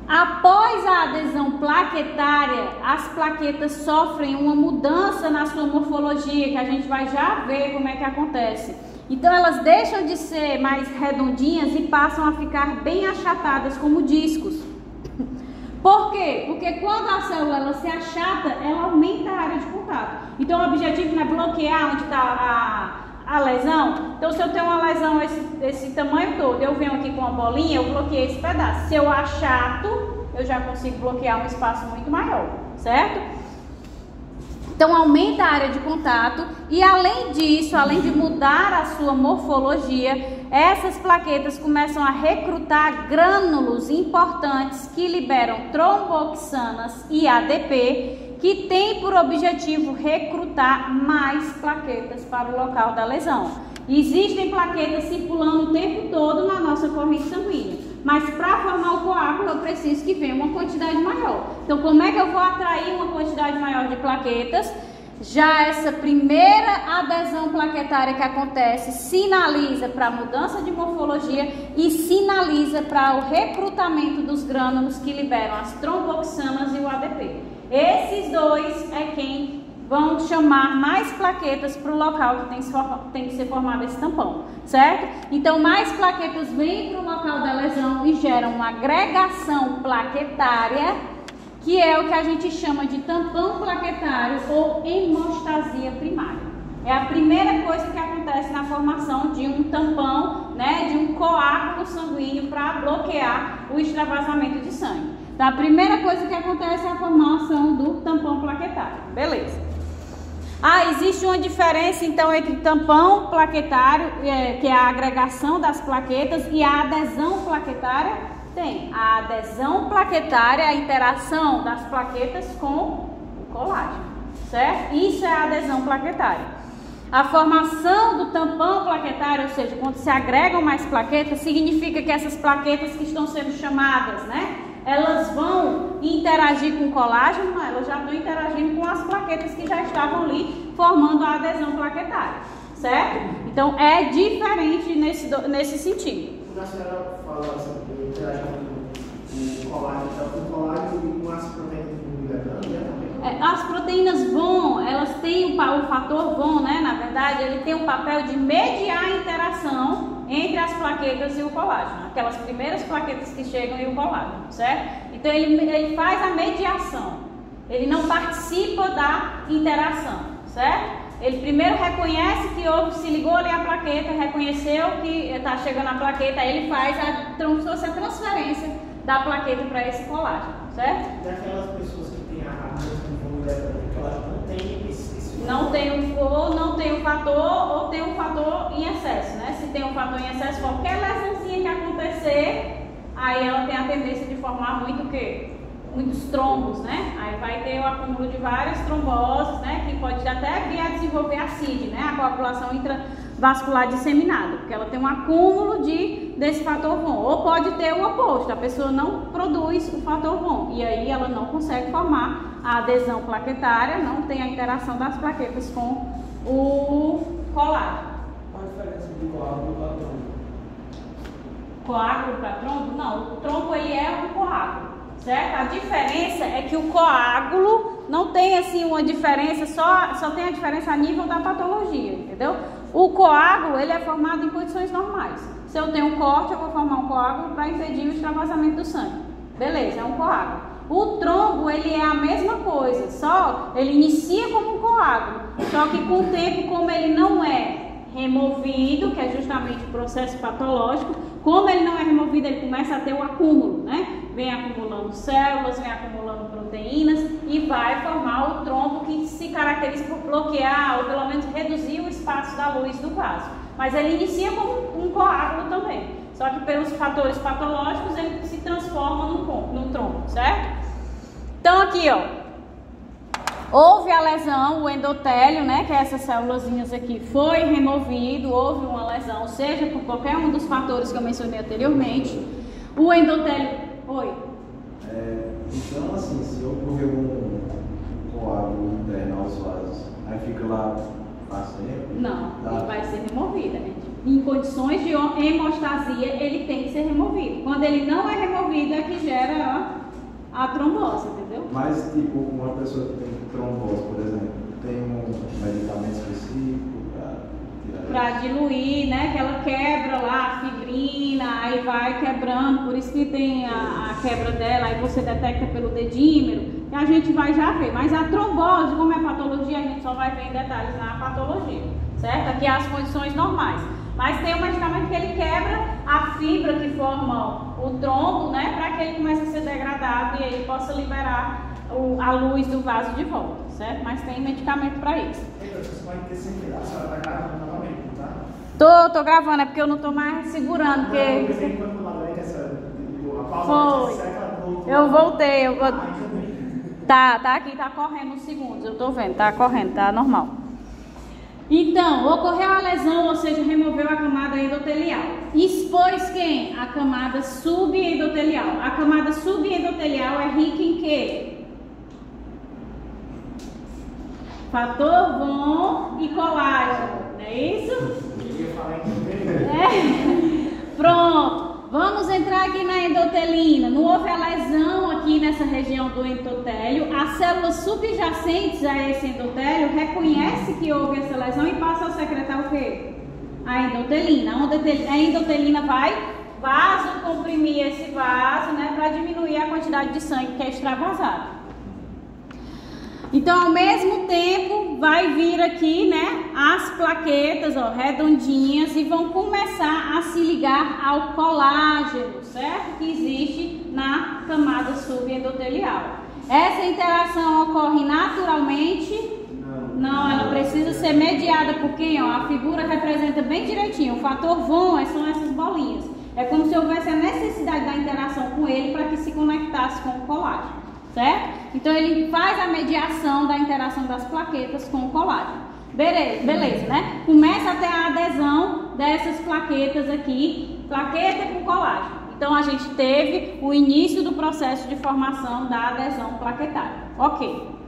Após a adesão plaquetária, as plaquetas sofrem uma mudança na sua morfologia, que a gente vai já ver como é que acontece. Então elas deixam de ser mais redondinhas e passam a ficar bem achatadas como discos. Por quê? Porque quando a célula ela se achata, ela aumenta a área de contato. Então o objetivo não é bloquear onde está a lesão. Então se eu tenho uma lesão esse tamanho todo, eu venho aqui com uma bolinha, eu bloqueei esse pedaço. Se eu achato, eu já consigo bloquear um espaço muito maior, certo? Então aumenta a área de contato e além disso, além de mudar a sua morfologia, essas plaquetas começam a recrutar grânulos importantes que liberam tromboxanas e ADP, que tem por objetivo recrutar mais plaquetas para o local da lesão. Existem plaquetas circulando o tempo todo na nossa corrente sanguínea, mas para formar o coágulo eu preciso que venha uma quantidade maior. Então como é que eu vou atrair uma quantidade maior de plaquetas? Já essa primeira adesão plaquetária que acontece sinaliza para a mudança de morfologia e sinaliza para o recrutamento dos grânulos que liberam as tromboxanas e o ADP. Esses dois é quem vão chamar mais plaquetas para o local que tem que ser formado esse tampão, certo? Então mais plaquetas vêm para o local da lesão e geram uma agregação plaquetária, que é o que a gente chama de tampão plaquetário ou hemostasia primária. É a primeira coisa que acontece na formação de um tampão, né, de um coágulo sanguíneo para bloquear o extravasamento de sangue. Então a primeira coisa que acontece é a formação do tampão plaquetário. Beleza. Existe uma diferença então entre tampão plaquetário, que é a agregação das plaquetas, e a adesão plaquetária. Tem a adesão plaquetária, a interação das plaquetas com o colágeno, certo? Isso é a adesão plaquetária. A formação do tampão plaquetário, ou seja, quando se agregam mais plaquetas, significa que essas plaquetas que estão sendo chamadas, né? Elas vão interagir com o colágeno, não, elas já estão interagindo com as plaquetas que já estavam ali, formando a adesão plaquetária, certo? Então é diferente nesse sentido. Quando a senhora fala assim, interagir com o colágeno, o colágeno e com as proteínas do também? As proteínas vão, elas têm o fator VON, né? Na verdade, ele tem o papel de mediar a interação entre as plaquetas e o colágeno, aquelas primeiras plaquetas que chegam e o colágeno, certo? Então ele faz a mediação, ele não participa da interação, certo? Ele primeiro reconhece que se ligou ali a plaqueta, reconheceu que está chegando a plaqueta, aí ele faz a transferência da plaqueta para esse colágeno, certo? Daquelas pessoas que têm a colágeno não tem esse não tem o fator ou tem um fator em excesso, né? Se tem um fator em excesso, qualquer lesãozinha que acontecer, aí ela tem a tendência de formar muitos trombos, né? Aí vai ter o acúmulo de várias tromboses, né? Que pode até vir a desenvolver a CID, né? A coagulação intravascular disseminada, porque ela tem um acúmulo desse fator VON. Ou pode ter o oposto, a pessoa não produz o fator VON e aí ela não consegue formar a adesão plaquetária, não tem a interação das plaquetas com o colágeno. Qual a diferença do coágulo para trombo? Coágulo para trombo? Não, o trombo ele é um coágulo, certo? A diferença é que o coágulo não tem assim uma diferença, só tem a diferença a nível da patologia, entendeu? O coágulo ele é formado em condições normais. Se eu tenho um corte, eu vou formar um coágulo para impedir o extravasamento do sangue. Beleza, é um coágulo. O trombo ele é a mesma coisa, só ele inicia como um coágulo, só que com o tempo, como ele não é removido, que é justamente o processo patológico, como ele não é removido, ele começa a ter o acúmulo, né? Vem acumulando células, vem acumulando proteínas e vai formar o trombo que se caracteriza por bloquear ou pelo menos reduzir o espaço da luz do vaso. Mas ele inicia como um coágulo também, só que pelos fatores patológicos ele se transforma num trombo, certo? Então aqui, ó, houve a lesão, o endotélio, né, que é essas célulazinhas aqui, foi removido, houve uma lesão, seja por qualquer um dos fatores que eu mencionei anteriormente. O endotélio... Oi? Então, assim, se ocorrer um coágulo interno aos vasos, aí fica lá para sempre? Não, ele vai ser removido, gente. em condições de hemostasia, ele tem que ser removido. Quando ele não é removido, é que gera a trombose, entendeu? Mas, tipo, uma pessoa que tem trombose, por exemplo, tem um medicamento específico para diluir, né? Que ela quebra lá a fibrina, aí vai quebrando, por isso que tem a quebra dela, aí você detecta pelo dedímero, e a gente vai já ver. Mas a trombose, como é patologia, a gente só vai ver em detalhes na patologia, certo? Aqui as condições normais. Mas tem um medicamento que ele quebra a fibra que forma o trombo, né? Para que ele comece a ser degradado e aí possa liberar a luz do vaso de volta, certo? Mas tem medicamento para isso. Vocês podem ter certeza, a senhora vai gravando novamente, tá? Tô gravando, é porque eu não tô mais segurando, porque... Eu pensei que quando a Lorena, a pausa, eu voltei, Tá aqui, tá correndo uns segundos, eu tô vendo, tá correndo, tá normal. Então, ocorreu a lesão, ou seja, removeu a camada endotelial. Expôs quem? A camada subendotelial. A camada subendotelial é rica em quê? Fator von e colágeno, não é isso? Pronto. Vamos entrar aqui na endotelina. Não houve a lesão aqui nessa região do endotélio. As células subjacentes a esse endotélio reconhecem que houve essa lesão e passam a secretar o quê? A endotelina. A endotelina vai vasocomprimir esse vaso, né, para diminuir a quantidade de sangue que é extravasado. Então, ao mesmo tempo, vai vir aqui, né, as plaquetas, ó, redondinhas, e vão começar a se ligar ao colágeno, certo? Que existe na camada subendotelial. Essa interação ocorre naturalmente? Não, ela precisa ser mediada por quem? Ó, a figura representa bem direitinho. O fator von são essas bolinhas. É como se houvesse a necessidade da interação com ele para que se conectasse com o colágeno. Certo? Então ele faz a mediação da interação das plaquetas com o colágeno. Beleza, né? Começa a ter a adesão dessas plaquetas aqui, plaqueta com colágeno. Então a gente teve o início do processo de formação da adesão plaquetária. Ok.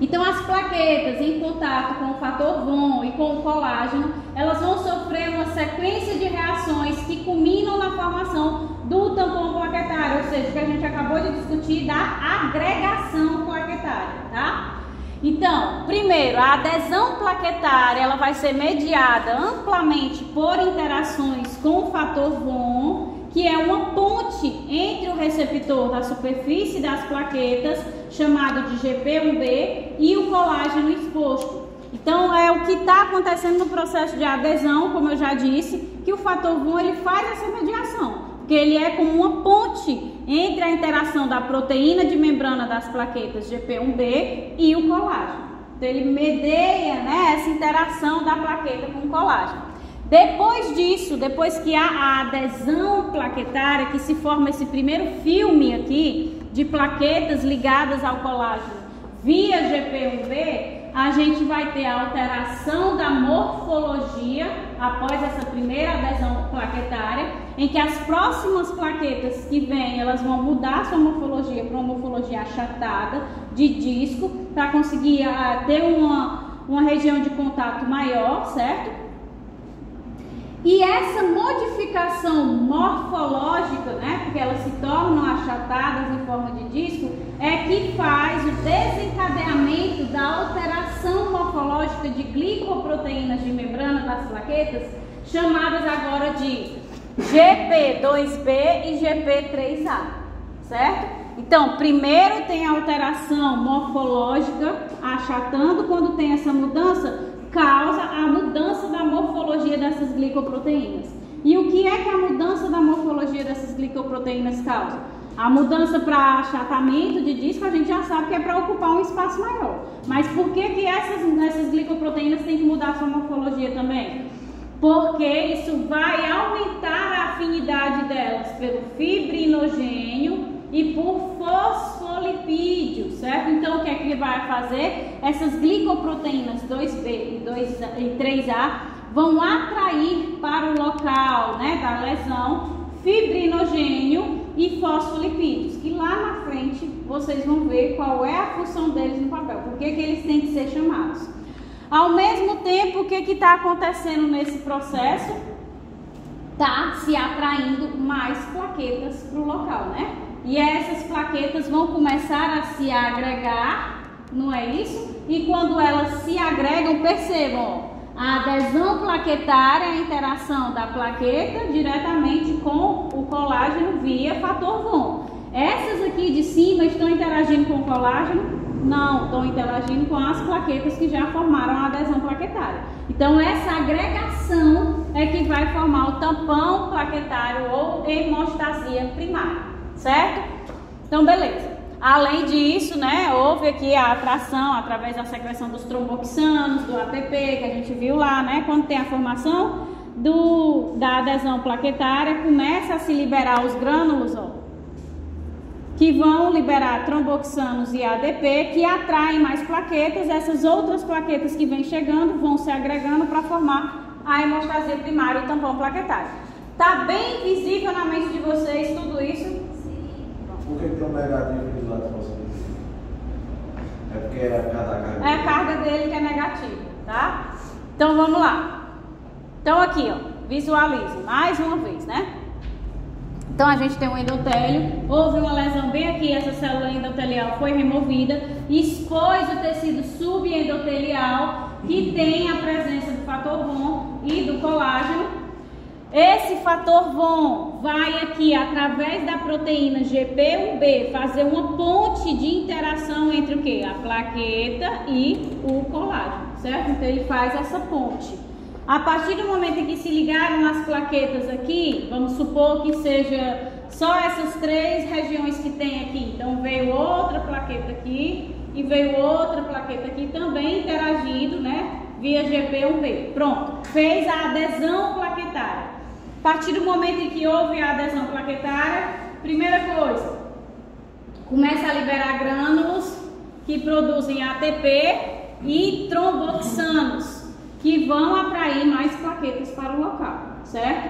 Então as plaquetas em contato com o fator von e com o colágeno, elas vão sofrer uma sequência de reações que culminam na formação do tampão plaquetário, ou seja, que a gente acabou de discutir da agregação plaquetária, tá? Então, primeiro, a adesão plaquetária, ela vai ser mediada amplamente por interações com o fator von, que é uma ponte entre o receptor da superfície das plaquetas, chamado de GP1B, e o colágeno exposto. Então, é o que está acontecendo no processo de adesão, como eu já disse, que o fator von ele faz essa mediação, porque ele é como uma ponte entre a interação da proteína de membrana das plaquetas GP1B e o colágeno. Então, ele medeia, né, essa interação da plaqueta com o colágeno. Depois disso, depois que há a adesão plaquetária, que se forma esse primeiro filme aqui de plaquetas ligadas ao colágeno via GP1B, a gente vai ter a alteração da morfologia após essa primeira adesão plaquetária, em que as próximas plaquetas que vêm, elas vão mudar sua morfologia para uma morfologia achatada de disco, para conseguir ter uma região de contato maior, certo? E essa modificação morfológica, né, porque elas se tornam achatadas em forma de disco, é que faz o desencadeamento da alteração morfológica de glicoproteínas de membrana das plaquetas, chamadas agora de GP2B e GP3A, certo? Então, primeiro tem a alteração morfológica, achatando. Quando tem essa mudança, causa a mudança da morfologia dessas glicoproteínas. E o que é que a mudança da morfologia dessas glicoproteínas causa? A mudança para achatamento de disco, a gente já sabe que é para ocupar um espaço maior. Mas por que essas glicoproteínas têm que mudar a sua morfologia também? Porque isso vai aumentar a afinidade delas pelo fibrinogênio e por fosfolipídio, certo? Então, o que é que vai fazer? Essas glicoproteínas 2B e 3A vão atrair para o local, né, da lesão fibrinogênio e fosfolipídios, que lá na frente vocês vão ver qual é a função deles no papel, por que eles têm que ser chamados. Ao mesmo tempo, o que está acontecendo nesse processo? Está se atraindo mais plaquetas para o local, né? E essas plaquetas vão começar a se agregar, não é isso? E quando elas se agregam, percebam, ó, a adesão plaquetária é a interação da plaqueta diretamente com o colágeno via fator von. Essas aqui de cima estão interagindo com o colágeno? Não, estão interagindo com as plaquetas que já formaram a adesão plaquetária. Então essa agregação é que vai formar o tampão plaquetário ou hemostasia primária, certo? Então beleza. Além disso, né, houve aqui a atração através da secreção dos tromboxanos, do ATP, que a gente viu lá, né? Quando tem a formação da adesão plaquetária, começa a se liberar os grânulos, ó, que vão liberar tromboxanos e ADP, que atraem mais plaquetas. Essas outras plaquetas que vêm chegando vão se agregando para formar a hemostasia primária, o tampão plaquetário. Tá bem visível na mente de vocês tudo isso? Por que tem um negativo do lado positivo? É porque é cada carga. É a carga dele que é negativa, tá? Então vamos lá. Então aqui, ó, visualize mais uma vez, né? Então a gente tem um endotélio, houve uma lesão bem aqui, essa célula endotelial foi removida, expôs o tecido subendotelial que tem a presença do fator von e do colágeno. Esse fator von vai aqui, através da proteína GP1B, fazer uma ponte de interação entre o que? A plaqueta e o colágeno, certo? Então ele faz essa ponte. A partir do momento em que se ligaram as plaquetas aqui, vamos supor que seja só essas 3 regiões que tem aqui. Então veio outra plaqueta aqui e veio outra plaqueta aqui também interagindo, né? Via GP1B. Pronto, fez a adesão plaquetária. A partir do momento em que houve a adesão plaquetária, primeira coisa, começa a liberar grânulos que produzem ATP e tromboxanos, que vão atrair mais plaquetas para o local, certo?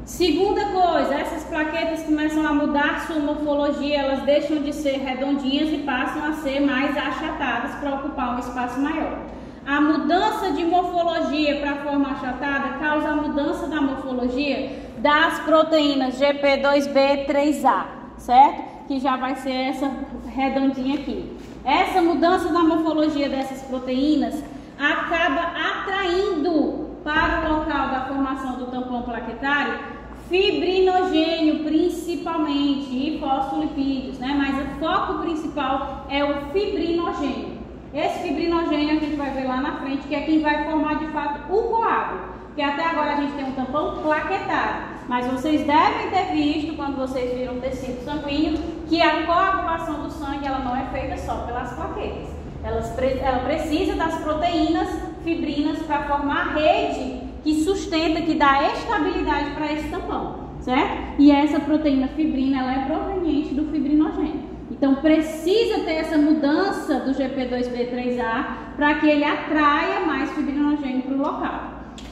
Segunda coisa, essas plaquetas começam a mudar sua morfologia, elas deixam de ser redondinhas e passam a ser mais achatadas para ocupar um espaço maior. A mudança de morfologia para a forma achatada causa a mudança da morfologia das proteínas GP2B3A, certo? Que já vai ser essa redondinha aqui. Essa mudança da morfologia dessas proteínas acaba atraindo para o local da formação do tampão plaquetário fibrinogênio principalmente e fosfolipídios, né? Mas o foco principal é o fibrinogênio. Esse fibrinogênio a gente vai ver lá na frente, que é quem vai formar de fato o coágulo, que até agora a gente tem um tampão plaquetário, mas vocês devem ter visto, quando vocês viram o tecido sanguíneo, que a coagulação do sangue ela não é feita só pelas plaquetas. Ela precisa das proteínas fibrinas para formar a rede que sustenta, que dá estabilidade para esse tampão, certo? E essa proteína fibrina ela é proveniente do fibrinogênio. Então precisa ter essa mudança do GP2B3A para que ele atraia mais fibrinogênio para o local.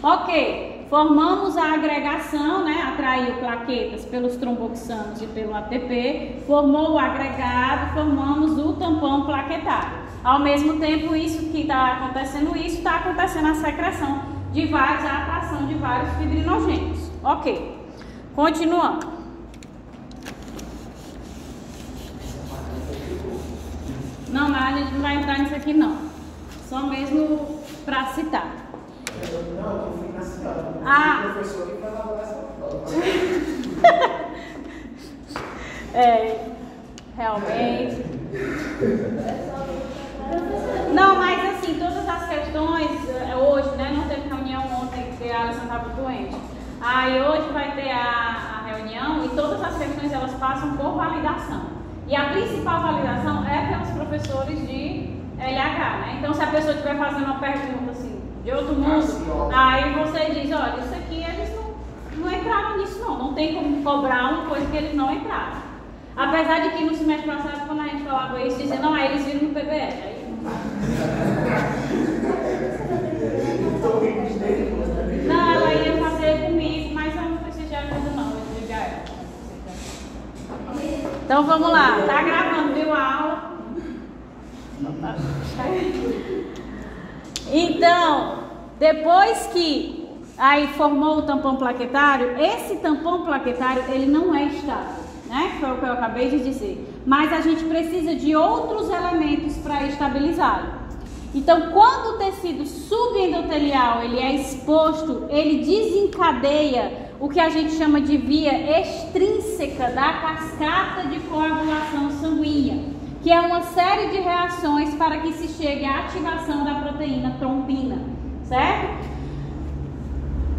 Ok, formamos a agregação, né? Atraiu plaquetas pelos tromboxanos e pelo ATP, formou o agregado, formamos o tampão plaquetário. Ao mesmo tempo, isso que está acontecendo a secreção de vários, a atração de vários fibrinogênios. Ok, continuando. Não, mas a gente não vai entrar nisso aqui não. Só mesmo para citar. Não, eu fui na senhora. Ah. O professor que vai elaborar essa prova. Realmente. Não, mas assim, todas as questões, hoje, né, não teve reunião ontem, porque a Alisson estava doente. Aí hoje vai ter a reunião e todas as questões elas passam por validação. E a principal validação é pelos professores de LH, né? Então, se a pessoa estiver fazendo uma pergunta assim, de outro mundo, aí você diz, olha, isso aqui eles não entraram nisso não tem como cobrar uma coisa que eles não entraram. Apesar de que no semestre passado, quando a gente falava isso, dizia, não, aí eles viram no PBL. Aí... Não, ela ia fazer comigo, mas eu não preciso de ajuda não, eu vou ligar ela. Então vamos lá, tá gravando, viu a aula? Então, depois que aí formou o tampão plaquetário, esse tampão plaquetário ele não é estável, né? Foi o que eu acabei de dizer. Mas a gente precisa de outros elementos para estabilizá-lo. Então, quando o tecido subendotelial ele é exposto, ele desencadeia o que a gente chama de via extrínseca da cascata de coagulação sanguínea, que é uma série de reações para que se chegue à ativação da proteína trombina, certo?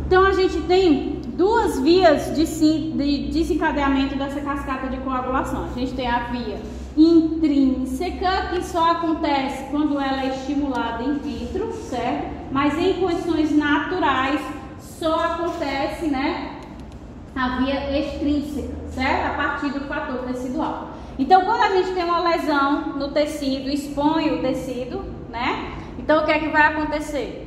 Então, a gente tem duas vias de desencadeamento dessa cascata de coagulação. A gente tem a via intrínseca, que só acontece quando ela é estimulada in vitro, certo? Mas em condições naturais só acontece, né, a via extrínseca, certo? A partir do fator tecidual. Então, quando a gente tem uma lesão no tecido, expõe o tecido, né? Então, o que é que vai acontecer?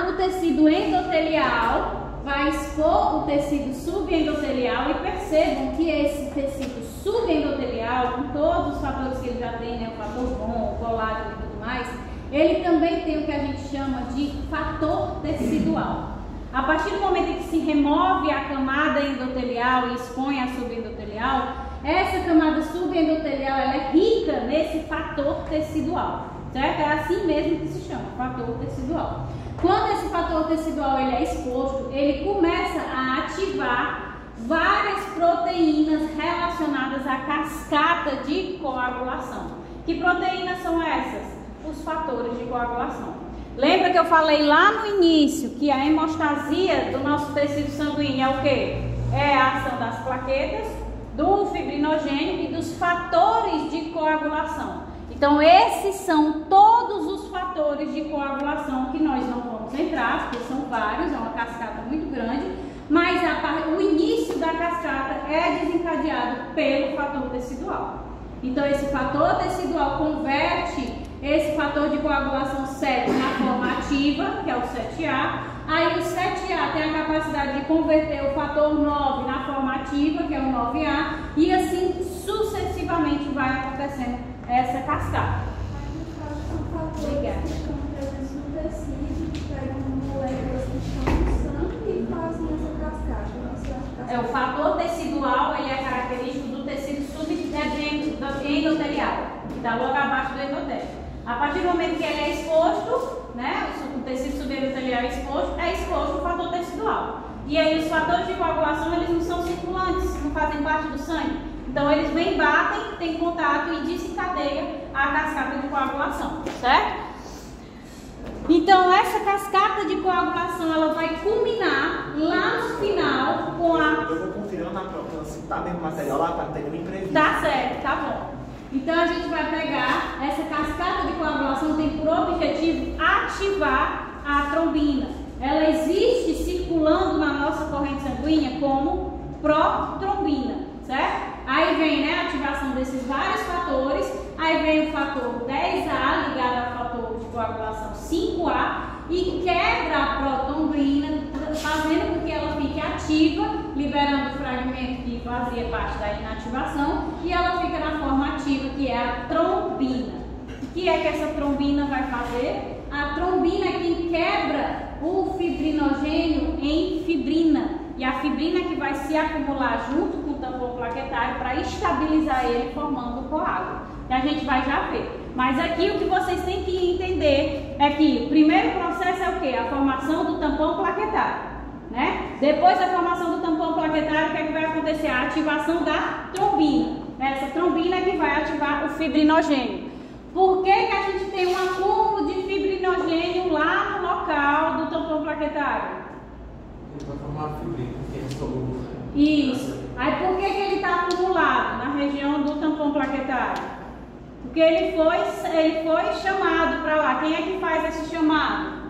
O tecido endotelial vai expor o tecido subendotelial e percebam que esse tecido subendotelial, com todos os fatores que ele já tem, né, o fator bom, o colágeno e tudo mais, ele também tem o que a gente chama de fator tecidual. A partir do momento em que se remove a camada endotelial e expõe a subendotelial, essa camada subendotelial ela é rica nesse fator tecidual, certo? É assim mesmo que se chama, fator tecidual. Quando esse fator tecidual ele é exposto, ele começa a ativar várias proteínas relacionadas à cascata de coagulação. Que proteínas são essas? Os fatores de coagulação. Lembra que eu falei lá no início que a hemostasia do nosso tecido sanguíneo é o quê? É a ação das plaquetas, do fibrinogênio e dos fatores de coagulação. Então, esses são todos os fatores de coagulação que nós não vamos entrar, porque são vários, é uma cascata muito grande, mas o início da cascata é desencadeado pelo fator tecidual. Então, esse fator tecidual converte esse fator de coagulação 7 na forma ativa, que é o 7A. Aí o 7A tem a capacidade de converter o fator 9 na forma ativa, que é o 9A, e assim sucessivamente vai acontecendo essa cascata. Obrigada. O fator tecidual ele é característico do tecido endotelial, que está logo abaixo do endotélio. A partir do momento que ele é exposto, né, o tecido subendotelial é exposto o fator tecidual. E aí os fatores de coagulação eles não são circulantes, não fazem parte do sangue. Então eles vêm, batem, têm contato e desencadeia a cascata de coagulação, certo? Então essa cascata de coagulação ela vai culminar lá no final com a... Eu vou confirmando na prova, se tá mesmo material lá, tá tendo imprevisto. Tá certo, tá bom. Então a gente vai pegar essa cascata de coagulação, tem por objetivo ativar a trombina. Ela existe circulando na nossa corrente sanguínea como protrombina, certo? Aí vem, né, a ativação desses vários fatores, aí vem o fator 10A ligado ao fator de coagulação 5A e quebra a protrombina, fazendo com que ela fique ativa, liberando o fragmento que fazia parte da inativação e ela fica na forma ativa, que é a trombina. O que é que essa trombina vai fazer? A trombina é quem quebra o fibrinogênio em fibrina. E a fibrina que vai se acumular junto com o tampão plaquetário para estabilizar ele, formando o coágulo. E a gente vai já ver. Mas aqui o que vocês têm que entender é que o primeiro processo é o quê? A formação do tampão plaquetário, né? Depois da formação do tampão plaquetário, o que é que vai acontecer? A ativação da trombina. Essa trombina é que vai ativar o fibrinogênio. Por que que a gente tem um acúmulo de fibrinogênio lá no local do tampão plaquetário? Ele vai formar a fibrina, que é solúvel. Isso. Aí por que que ele está acumulado na região do tampão plaquetário? Porque ele foi chamado para lá. Quem é que faz esse chamado?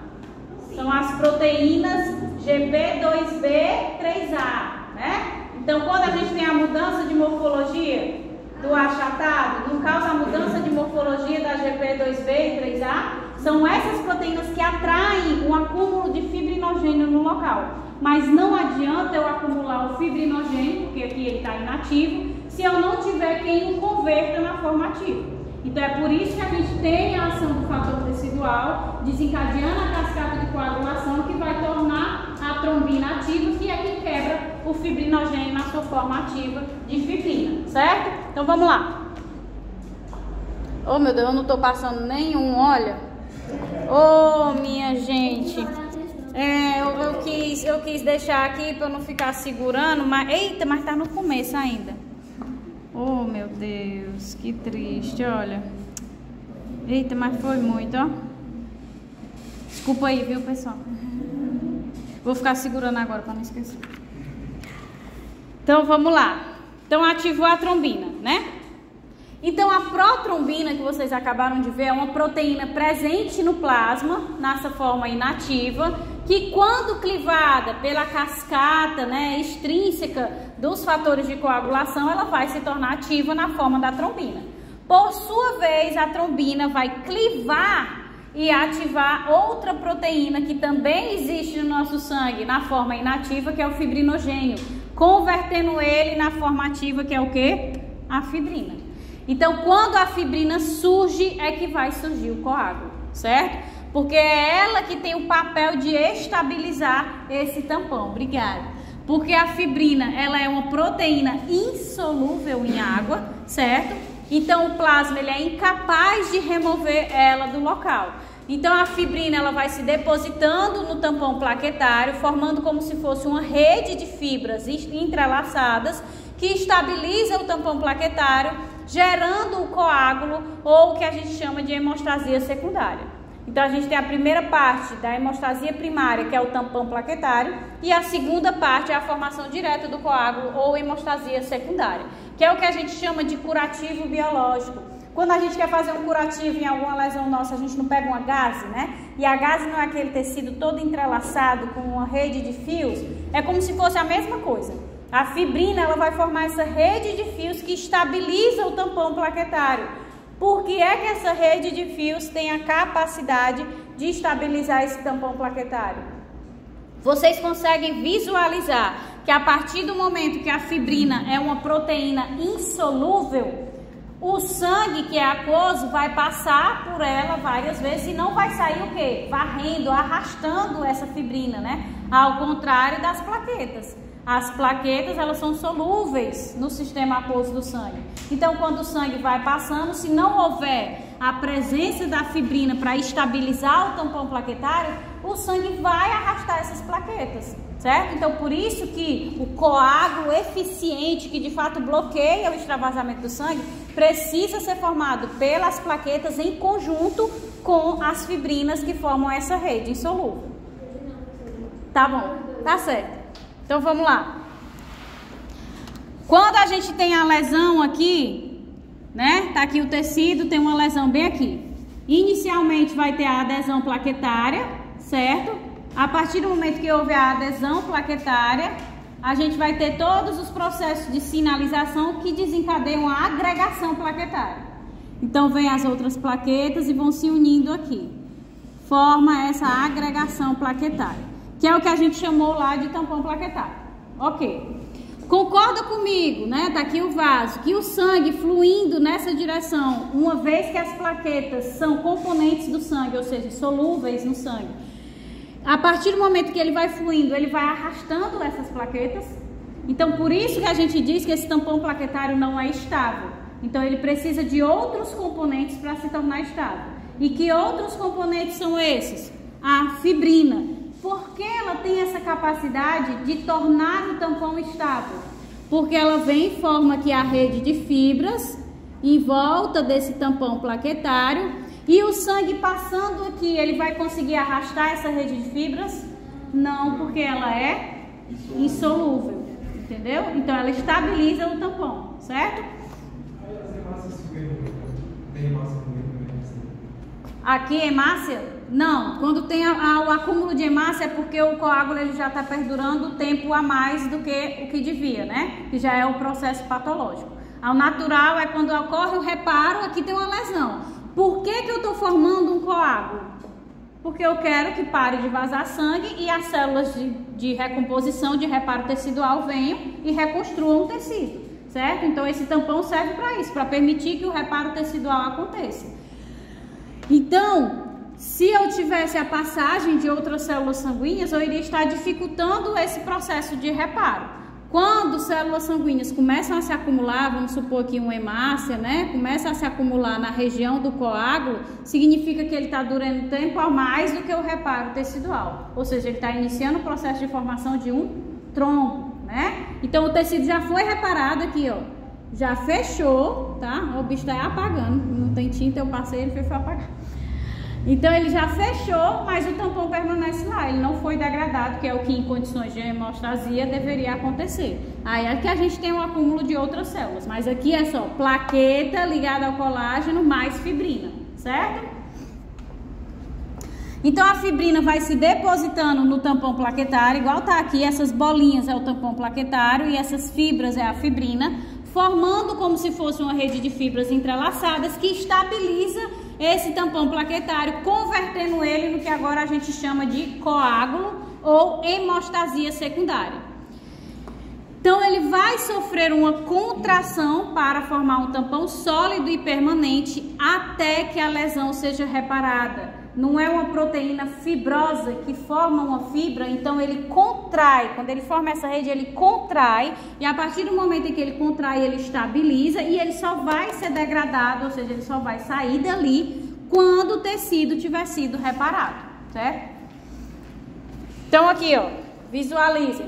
São as proteínas GB2B3A, né? Então, quando a gente tem a mudança de morfologia do achatado, não causa a mudança de morfologia da GB2B e 3A, são essas proteínas que atraem um acúmulo de fibrinogênio no local. Mas não adianta eu acumular o fibrinogênio, porque aqui ele está inativo, se eu não tiver quem o converta na forma ativa. Então é por isso que a gente tem a ação do fator tecidual desencadeando a cascata de coagulação que vai tornar a trombina ativa, que é quem quebra o fibrinogênio na sua forma ativa de fibrina, certo? Então vamos lá. Oh meu Deus, eu não tô passando nenhum, olha. Oh minha gente. Eu quis deixar aqui para eu não ficar segurando, mas eita, mas tá no começo ainda. Oh meu Deus, que triste, olha. Eita, mas foi muito, ó. Desculpa aí, viu, pessoal? Vou ficar segurando agora para não esquecer. Então vamos lá. Então ativou a trombina, né? Então a protrombina que vocês acabaram de ver é uma proteína presente no plasma, nessa forma inativa, que quando clivada pela cascata, né, extrínseca dos fatores de coagulação, ela vai se tornar ativa na forma da trombina. Por sua vez, a trombina vai clivar e ativar outra proteína que também existe no nosso sangue na forma inativa, que é o fibrinogênio, convertendo ele na forma ativa, que é o quê? A fibrina. Então, quando a fibrina surge, é que vai surgir o coágulo, certo? Porque é ela que tem o papel de estabilizar esse tampão. Obrigada. Porque a fibrina, ela é uma proteína insolúvel em água, certo? Então, o plasma, ele é incapaz de remover ela do local. Então, a fibrina, ela vai se depositando no tampão plaquetário, formando como se fosse uma rede de fibras entrelaçadas, que estabiliza o tampão plaquetário, gerando o coágulo ou o que a gente chama de hemostasia secundária. Então a gente tem a primeira parte da hemostasia primária, que é o tampão plaquetário, e a segunda parte é a formação direta do coágulo ou hemostasia secundária, que é o que a gente chama de curativo biológico. Quando a gente quer fazer um curativo em alguma lesão nossa, a gente não pega uma gaze, né? E a gaze não é aquele tecido todo entrelaçado com uma rede de fios, é como se fosse a mesma coisa. A fibrina, ela vai formar essa rede de fios que estabiliza o tampão plaquetário. Por que é que essa rede de fios tem a capacidade de estabilizar esse tampão plaquetário? Vocês conseguem visualizar que a partir do momento que a fibrina é uma proteína insolúvel, o sangue, que é aquoso, vai passar por ela várias vezes e não vai sair o quê? Varrendo, arrastando essa fibrina, né? Ao contrário das plaquetas. As plaquetas, elas são solúveis no sistema aquoso do sangue. Então, quando o sangue vai passando, se não houver a presença da fibrina para estabilizar o tampão plaquetário, o sangue vai arrastar essas plaquetas, certo? Então, por isso que o coágulo eficiente, que de fato bloqueia o extravasamento do sangue, precisa ser formado pelas plaquetas em conjunto com as fibrinas que formam essa rede insolúvel. Tá bom, tá certo. Então vamos lá. Quando a gente tem a lesão aqui, né? Tá aqui o tecido, tem uma lesão bem aqui. Inicialmente vai ter a adesão plaquetária, certo? A partir do momento que houve a adesão plaquetária, a gente vai ter todos os processos de sinalização que desencadeiam a agregação plaquetária. Então vem as outras plaquetas e vão se unindo aqui. Forma essa agregação plaquetária, que é o que a gente chamou lá de tampão plaquetário. Ok. Concorda comigo, né? Tá aqui o vaso, que o sangue fluindo nessa direção, uma vez que as plaquetas são componentes do sangue, ou seja, solúveis no sangue, a partir do momento que ele vai fluindo, ele vai arrastando essas plaquetas. Então, por isso que a gente diz que esse tampão plaquetário não é estável. Então, ele precisa de outros componentes para se tornar estável. E que outros componentes são esses? A fibrina. Por que ela tem essa capacidade de tornar o tampão estável? Porque ela vem em forma aqui a rede de fibras em volta desse tampão plaquetário, e o sangue passando aqui, ele vai conseguir arrastar essa rede de fibras? Não, porque ela é insolúvel, entendeu? Então ela estabiliza o tampão, certo? Aqui hemácia? Não, quando tem o acúmulo de hemácia é porque o coágulo ele já está perdurando tempo a mais do que o que devia, né? Que já é o processo patológico. Ao natural é quando ocorre o reparo, aqui tem uma lesão. Por que eu estou formando um coágulo? Porque eu quero que pare de vazar sangue e as células de recomposição, de reparo tecidual venham e reconstruam o tecido. certo? Então esse tampão serve para isso, para permitir que o reparo tecidual aconteça. Então, se eu tivesse a passagem de outras células sanguíneas, eu iria estar dificultando esse processo de reparo. Quando células sanguíneas começam a se acumular, vamos supor aqui uma hemácia, né? Começa a se acumular na região do coágulo, significa que ele está durando tempo a mais do que o reparo tecidual. Ou seja, ele está iniciando o processo de formação de um trombo, né? Então o tecido já foi reparado aqui, ó. Já fechou, tá? O bicho está apagando. Não tem tinta, eu passei, ele foi apagar. Então ele já fechou, mas o tampão permanece lá, ele não foi degradado, que é o que em condições de hemostasia deveria acontecer. Aí é que a gente tem um acúmulo de outras células, mas aqui é só plaqueta ligada ao colágeno mais fibrina, certo? Então a fibrina vai se depositando no tampão plaquetário, igual tá aqui, essas bolinhas é o tampão plaquetário e essas fibras é a fibrina, formando como se fosse uma rede de fibras entrelaçadas que estabiliza esse tampão plaquetário, convertendo ele no que agora a gente chama de coágulo ou hemostasia secundária. Então ele vai sofrer uma contração para formar um tampão sólido e permanente até que a lesão seja reparada. Não é uma proteína fibrosa que forma uma fibra, então ele contrai. Quando ele forma essa rede, ele contrai, e a partir do momento em que ele contrai, ele estabiliza e ele só vai ser degradado, ou seja, ele só vai sair dali quando o tecido tiver sido reparado, certo? Então aqui, ó, visualizem.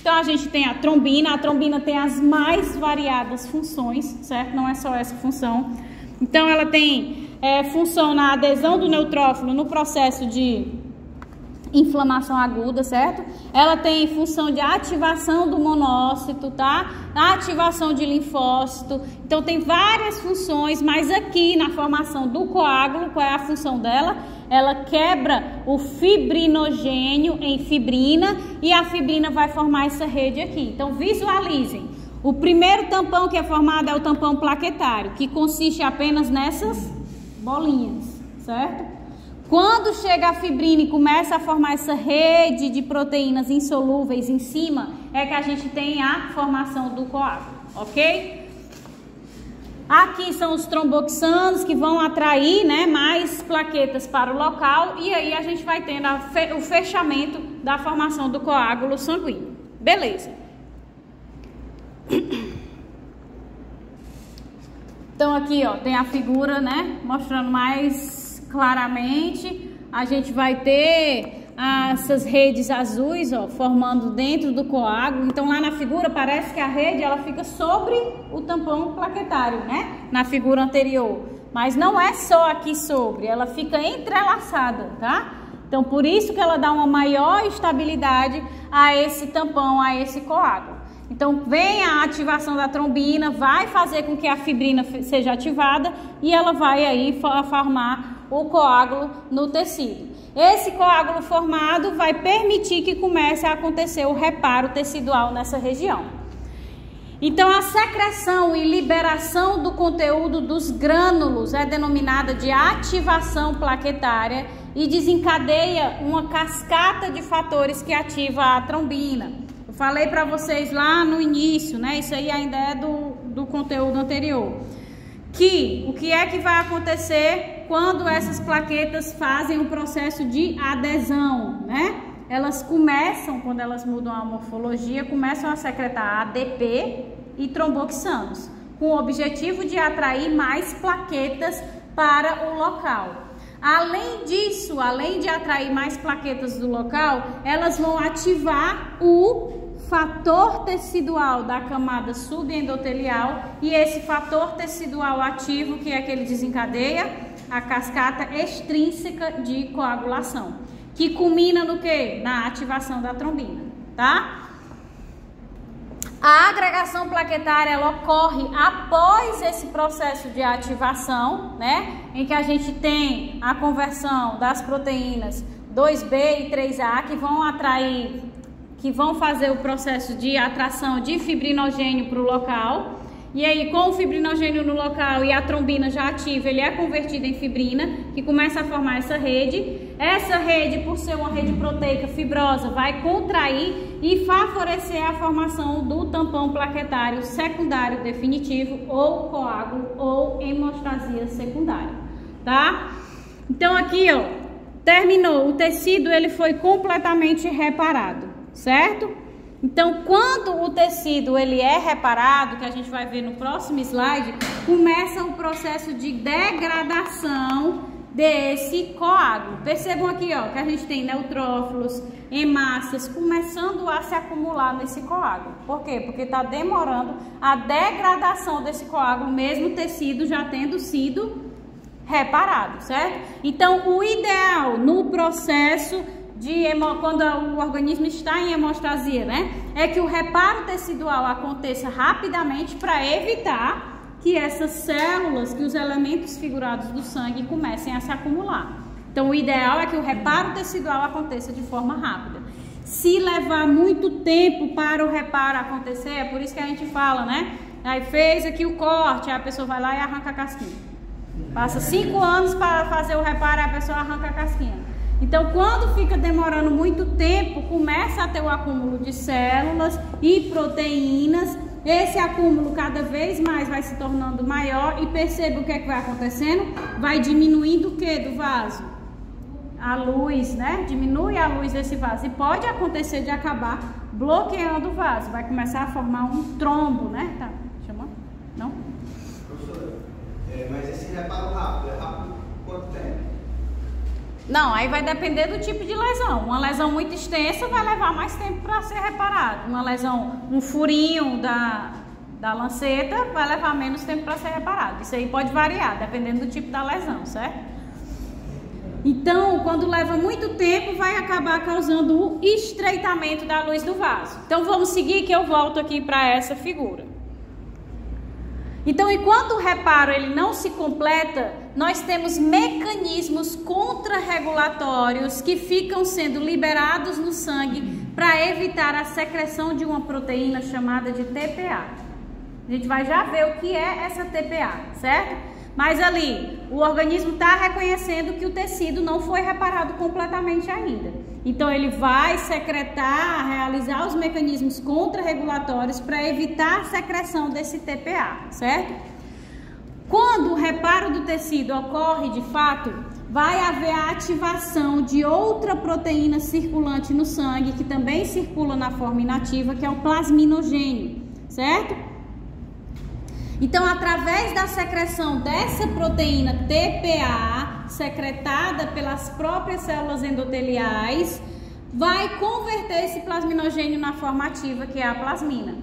Então a gente tem a trombina tem as mais variadas funções, certo? Não é só essa função. Então ela tem função na adesão do neutrófilo no processo de inflamação aguda, certo? Ela tem função de ativação do monócito, tá? Ativação de linfócito. Então tem várias funções, mas aqui na formação do coágulo, qual é a função dela? Ela quebra o fibrinogênio em fibrina e a fibrina vai formar essa rede aqui. Então visualizem. O primeiro tampão que é formado é o tampão plaquetário, que consiste apenas nessas bolinhas, certo? Quando chega a fibrina e começa a formar essa rede de proteínas insolúveis em cima, é que a gente tem a formação do coágulo, ok? Aqui são os tromboxanos que vão atrair, né, mais plaquetas para o local e aí a gente vai tendo o fechamento da formação do coágulo sanguíneo. Beleza. Então aqui, ó, tem a figura, né, mostrando mais claramente. A gente vai ter essas redes azuis, ó, formando dentro do coágulo. Então lá na figura parece que a rede ela fica sobre o tampão plaquetário, né, na figura anterior. Mas não é só aqui sobre, ela fica entrelaçada, tá? Então por isso que ela dá uma maior estabilidade a esse tampão, a esse coágulo. Então vem a ativação da trombina, vai fazer com que a fibrina seja ativada e ela vai aí formar o coágulo no tecido. Esse coágulo formado vai permitir que comece a acontecer o reparo tecidual nessa região. Então a secreção e liberação do conteúdo dos grânulos é denominada de ativação plaquetária e desencadeia uma cascata de fatores que ativa a trombina. Falei para vocês lá no início, né? Isso aí ainda é do conteúdo anterior. O que é que vai acontecer quando essas plaquetas fazem o processo de adesão, né? Elas começam, quando elas mudam a morfologia, começam a secretar ADP e tromboxanos, com o objetivo de atrair mais plaquetas para o local. Além disso, além de atrair mais plaquetas do local, elas vão ativar o fator tecidual da camada subendotelial e esse fator tecidual ativo, que é aquele que desencadeia a cascata extrínseca de coagulação, que culmina no quê? Na ativação da trombina, tá? A agregação plaquetária ela ocorre após esse processo de ativação, né? Em que a gente tem a conversão das proteínas 2B e 3A que vão fazer o processo de atração de fibrinogênio para o local. E aí, com o fibrinogênio no local e a trombina já ativa, ele é convertido em fibrina, que começa a formar essa rede. Essa rede, por ser uma rede proteica fibrosa, vai contrair e favorecer a formação do tampão plaquetário secundário definitivo, ou coágulo, ou hemostasia secundária, tá? Então aqui, ó, terminou. O tecido, ele foi completamente reparado, certo? Então, quando o tecido ele é reparado, que a gente vai ver no próximo slide, começa o processo de degradação desse coágulo. Percebam aqui, ó, que a gente tem neutrófilos, hemácias começando a se acumular nesse coágulo. Por quê? Porque está demorando a degradação desse coágulo, mesmo o tecido já tendo sido reparado, certo? Então, o ideal no processo quando o organismo está em hemostasia, né, é que o reparo tecidual aconteça rapidamente para evitar que essas células, que os elementos figurados do sangue comecem a se acumular. Então, o ideal é que o reparo tecidual aconteça de forma rápida. Se levar muito tempo para o reparo acontecer, é por isso que a gente fala, né? Aí fez aqui o corte, aí a pessoa vai lá e arranca a casquinha. Passa 5 anos para fazer o reparo, aí a pessoa arranca a casquinha. Então, quando fica demorando muito tempo, começa a ter o acúmulo de células e proteínas. Esse acúmulo cada vez mais vai se tornando maior e perceba o que é que vai acontecendo. Vai diminuindo o que do vaso? A luz, né? Diminui a luz desse vaso. E pode acontecer de acabar bloqueando o vaso. Vai começar a formar um trombo, né? Tá, chamou? Não? Professora, mas esse reparo rápido, é rápido quanto tempo? Não, aí vai depender do tipo de lesão. Uma lesão muito extensa vai levar mais tempo para ser reparado. Uma lesão, um furinho da lanceta vai levar menos tempo para ser reparado. Isso aí pode variar, dependendo do tipo da lesão, certo? Então, quando leva muito tempo, vai acabar causando o estreitamento da luz do vaso. Então, vamos seguir que eu volto aqui para essa figura. Então, enquanto o reparo ele não se completa, nós temos mecanismos contrarregulatórios que ficam sendo liberados no sangue para evitar a secreção de uma proteína chamada de TPA. A gente vai já ver o que é essa TPA, certo? Mas ali, o organismo está reconhecendo que o tecido não foi reparado completamente ainda. Então, ele vai secretar, realizar os mecanismos contrarregulatórios para evitar a secreção desse TPA, certo? Quando o reparo do tecido ocorre de fato, vai haver a ativação de outra proteína circulante no sangue, que também circula na forma inativa, que é o plasminogênio, certo? Então, através da secreção dessa proteína TPA, secretada pelas próprias células endoteliais, vai converter esse plasminogênio na forma ativa, que é a plasmina.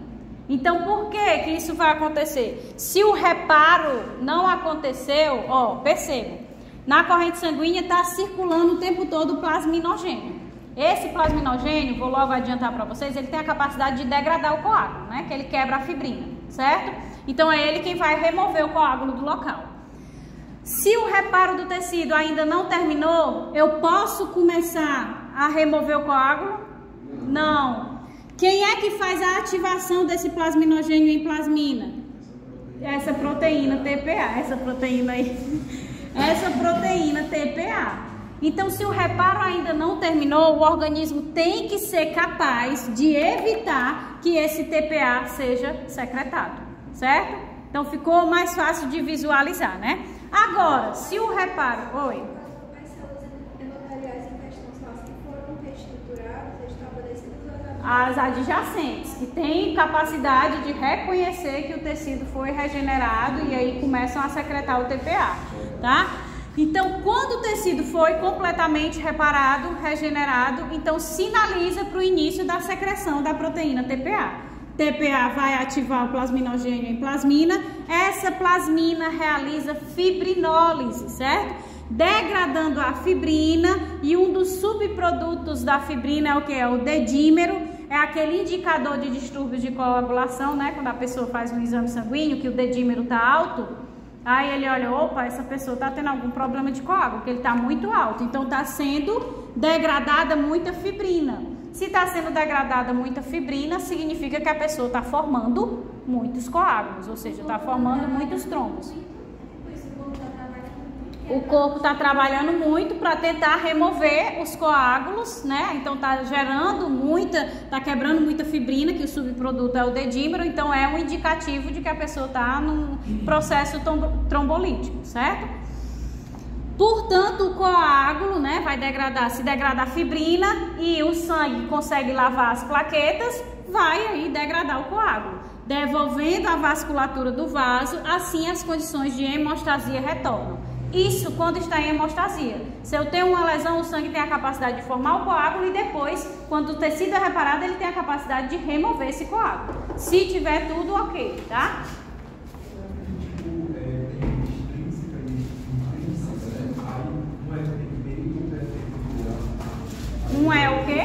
Então, por que isso vai acontecer? Se o reparo não aconteceu, ó, percebam, na corrente sanguínea está circulando o tempo todo o plasminogênio. Esse plasminogênio, vou logo adiantar para vocês, ele tem a capacidade de degradar o coágulo, né? Que ele quebra a fibrina, certo? Então, é ele quem vai remover o coágulo do local. Se o reparo do tecido ainda não terminou, eu posso começar a remover o coágulo? Não. Quem é que faz a ativação desse plasminogênio em plasmina? Essa proteína TPA, essa proteína aí. Essa proteína TPA. Então, se o reparo ainda não terminou, o organismo tem que ser capaz de evitar que esse TPA seja secretado, certo? Então, ficou mais fácil de visualizar, né? Agora, se o reparo... Oi? As células endoteliais em questão são as que foram reestruturadas, estabelecidas as adjacentes, que têm capacidade de reconhecer que o tecido foi regenerado e aí começam a secretar o TPA, tá? Então, quando o tecido foi completamente reparado, regenerado, então sinaliza para o início da secreção da proteína TPA. TPA vai ativar o plasminogênio em plasmina, essa plasmina realiza fibrinólise, certo? Degradando a fibrina, e um dos subprodutos da fibrina é o que? É o dedímero, é aquele indicador de distúrbios de coagulação, né? Quando a pessoa faz um exame sanguíneo, que o dedímero está alto, aí ele olha, opa, essa pessoa está tendo algum problema de coágulo, porque ele está muito alto, então está sendo degradada muita fibrina. Se está sendo degradada muita fibrina, significa que a pessoa está formando muitos coágulos, ou seja, está formando muitos trombos. O corpo está trabalhando muito para tentar remover os coágulos, né? Então está gerando está quebrando muita fibrina, que o subproduto é o dedímero, então é um indicativo de que a pessoa está num processo trombolítico, certo? Portanto, o coágulo, né, vai se degradar a fibrina e o sangue consegue lavar as plaquetas, vai aí degradar o coágulo, devolvendo a vasculatura do vaso, assim as condições de hemostasia retornam. Isso quando está em hemostasia. Se eu tenho uma lesão, o sangue tem a capacidade de formar o coágulo e depois, quando o tecido é reparado, ele tem a capacidade de remover esse coágulo. Se tiver tudo ok, tá? Um é o quê?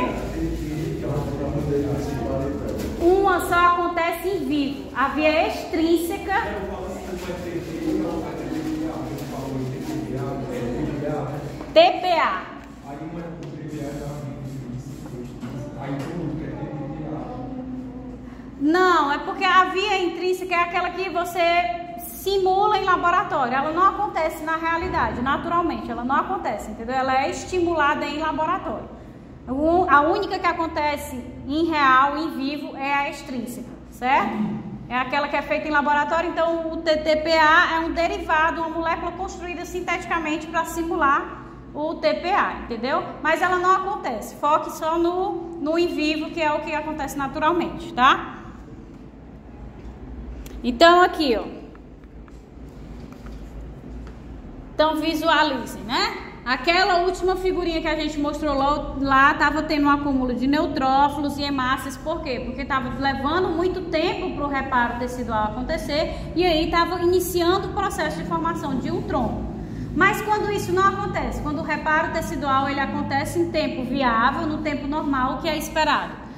Uma só acontece em vivo. A via extrínseca. TPA. Não, é porque a via intrínseca é aquela que você simula em laboratório. Ela não acontece na realidade, naturalmente. Ela não acontece, entendeu? Ela é estimulada em laboratório. A única que acontece em real, em vivo, é a extrínseca, certo? É aquela que é feita em laboratório. Então, o TPA é um derivado, uma molécula construída sinteticamente para simular o TPA, entendeu? Mas ela não acontece. Foque só no em vivo, que é o que acontece naturalmente, tá? Então, aqui, ó. Então, visualizem, né? Aquela última figurinha que a gente mostrou lá estava tendo um acúmulo de neutrófilos e hemácias. Por quê? Porque estava levando muito tempo para o reparo tecidual acontecer e aí estava iniciando o processo de formação de um trombo. Mas quando isso não acontece, quando o reparo tecidual ele acontece em tempo viável, no tempo normal, o que é esperado.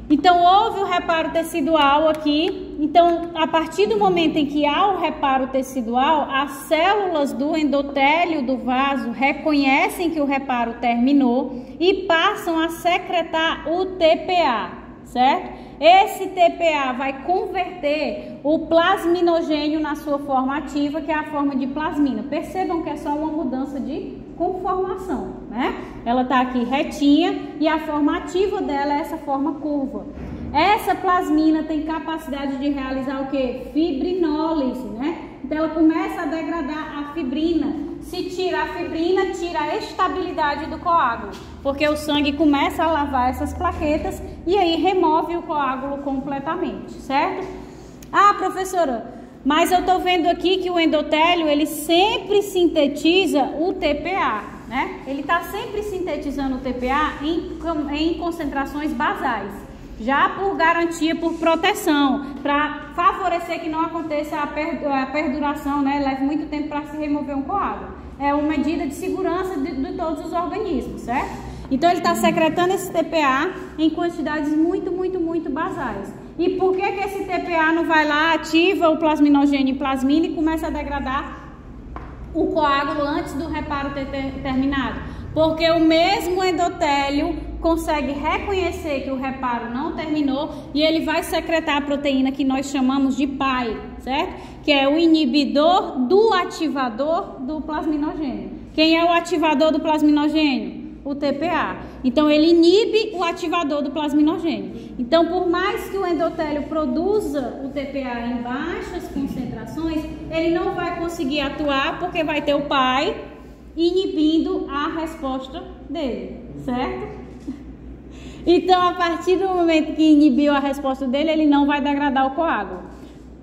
Então, houve o reparo tecidual aqui. Então, a partir do momento em que há o reparo tecidual, as células do endotélio do vaso reconhecem que o reparo terminou e passam a secretar o TPA, certo? Esse TPA vai converter o plasminogênio na sua forma ativa, que é a forma de plasmina. Percebam que é só uma mudança de conformação, né? Ela está aqui retinha e a forma ativa dela é essa forma curva. Essa plasmina tem capacidade de realizar o que? Fibrinólise, né? Então ela começa a degradar a fibrina. Se tira a fibrina, tira a estabilidade do coágulo, porque o sangue começa a lavar essas plaquetas e aí remove o coágulo completamente, certo? Ah, professora, mas eu tô vendo aqui que o endotélio, ele sempre sintetiza o TPA, né? Ele tá sempre sintetizando o TPA em concentrações basais, já por garantia, por proteção, para favorecer que não aconteça a perduração, né? Leve muito tempo para se remover um coágulo. É uma medida de segurança de todos os organismos, certo? Então ele está secretando esse TPA em quantidades muito basais. E por que esse TPA não vai lá, ativa o plasminogênio em plasmina e começa a degradar o coágulo antes do reparo ter terminado? Porque o mesmo endotélio consegue reconhecer que o reparo não terminou e ele vai secretar a proteína que nós chamamos de PAI, certo? Que é o inibidor do ativador do plasminogênio. Quem é o ativador do plasminogênio? O TPA. Então, ele inibe o ativador do plasminogênio. Então, por mais que o endotélio produza o TPA em baixas concentrações, ele não vai conseguir atuar porque vai ter o PAI inibindo a resposta dele, certo? Então, a partir do momento que inibiu a resposta dele, ele não vai degradar o coágulo.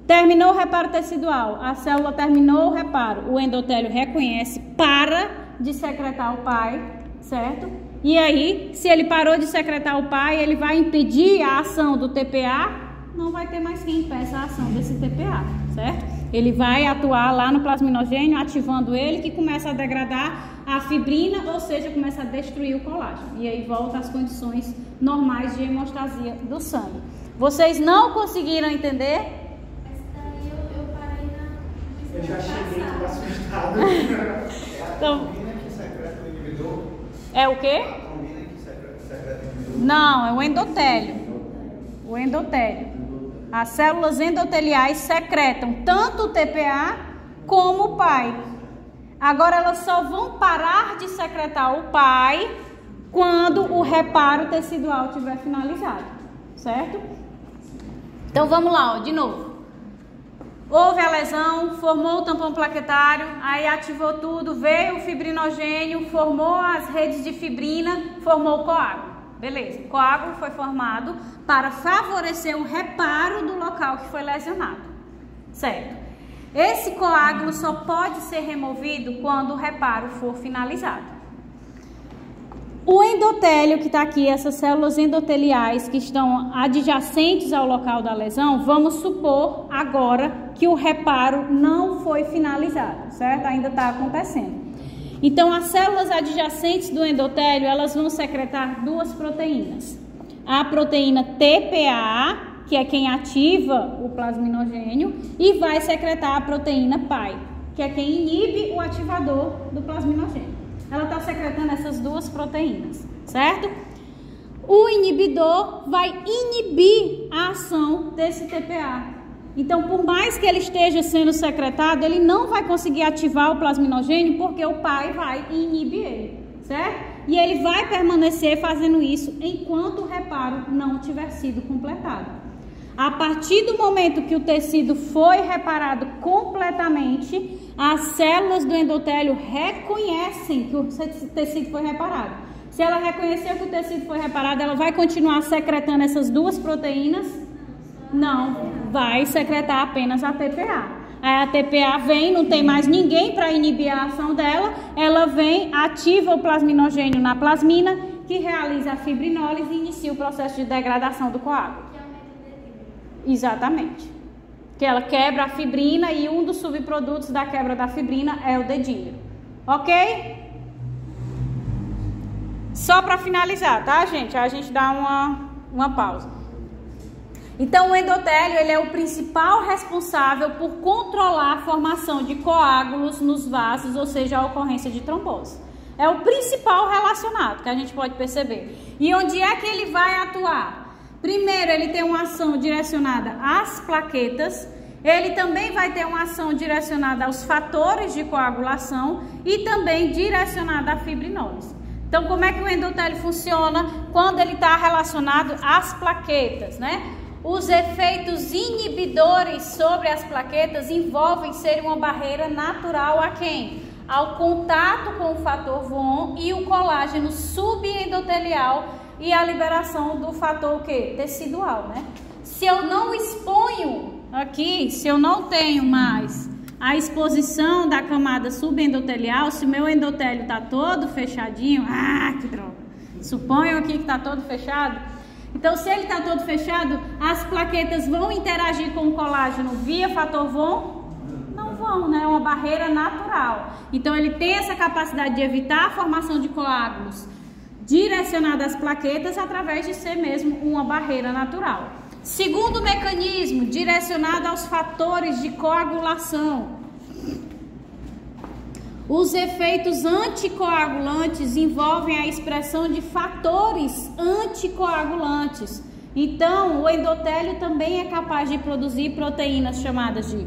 Terminou o reparo tecidual, a célula terminou o reparo, o endotélio reconhece, para de secretar o PAI, certo? E aí, se ele parou de secretar o PAI, ele vai impedir a ação do TPA, não vai ter mais quem impeça a ação desse TPA, certo? Ele vai atuar lá no plasminogênio, ativando ele, que começa a degradar a fibrina, ou seja, começa a destruir o colágeno. E aí volta às condições normais de hemostasia do sangue. Vocês não conseguiram entender? Essa daí eu parei na... Eu já cheguei assustado. Então, A trombina que secreta o inibidor? é o quê? A trombina que secreta o inibidor? Não, é o endotélio. O endotélio. As células endoteliais secretam tanto o TPA como o PAI. Agora elas só vão parar de secretar o PAI quando o reparo tecidual estiver finalizado, certo? Então vamos lá, ó, de novo. Houve a lesão, formou o tampão plaquetário, aí ativou tudo, veio o fibrinogênio, formou as redes de fibrina, formou o coágulo. Beleza, o coágulo foi formado para favorecer o reparo do local que foi lesionado, certo? Esse coágulo só pode ser removido quando o reparo for finalizado. O endotélio que está aqui, essas células endoteliais que estão adjacentes ao local da lesão, vamos supor agora que o reparo não foi finalizado, certo? Ainda está acontecendo. Então, as células adjacentes do endotélio, elas vão secretar duas proteínas. A proteína TPA, que é quem ativa o plasminogênio, e vai secretar a proteína PAI, que é quem inibe o ativador do plasminogênio. Ela está secretando essas duas proteínas, certo? O inibidor vai inibir a ação desse TPA. Então, por mais que ele esteja sendo secretado, ele não vai conseguir ativar o plasminogênio porque o PAI vai e inibe ele, certo? E ele vai permanecer fazendo isso enquanto o reparo não tiver sido completado. A partir do momento que o tecido foi reparado completamente, as células do endotélio reconhecem que o tecido foi reparado. Se ela reconhecer que o tecido foi reparado, ela vai continuar secretando essas duas proteínas? Não, vai secretar apenas a TPA. Aí a TPA vem, não tem mais ninguém para inibir a ação dela, ela vem, ativa o plasminogênio na plasmina, que realiza a fibrinólise e inicia o processo de degradação do coágulo. Exatamente. Que ela quebra a fibrina e um dos subprodutos da quebra da fibrina é o dedímero. Ok? Só para finalizar, tá, gente? A gente dá uma pausa. Então, o endotélio, ele é o principal responsável por controlar a formação de coágulos nos vasos, ou seja, a ocorrência de trombose. É o principal relacionado que a gente pode perceber. E onde é que ele vai atuar? Primeiro, ele tem uma ação direcionada às plaquetas, ele também vai ter uma ação direcionada aos fatores de coagulação e também direcionada à fibrinólise. Então, como é que o endotélio funciona quando ele está relacionado às plaquetas, né? Os efeitos inibidores sobre as plaquetas envolvem ser uma barreira natural a quem? Ao contato com o fator von e o colágeno subendotelial e a liberação do fator o quê? Tecidual, né? Se eu não exponho aqui, se eu não tenho mais a exposição da camada subendotelial, se o meu endotélio está todo fechadinho, que droga, suponho aqui que está todo fechado, então se ele está todo fechado, as plaquetas vão interagir com o colágeno via fator von? Não vão, né? É uma barreira natural. Então ele tem essa capacidade de evitar a formação de coágulos direcionada às plaquetas através de ser mesmo uma barreira natural. Segundo mecanismo, direcionado aos fatores de coagulação. Os efeitos anticoagulantes envolvem a expressão de fatores anticoagulantes. Então, o endotélio também é capaz de produzir proteínas chamadas de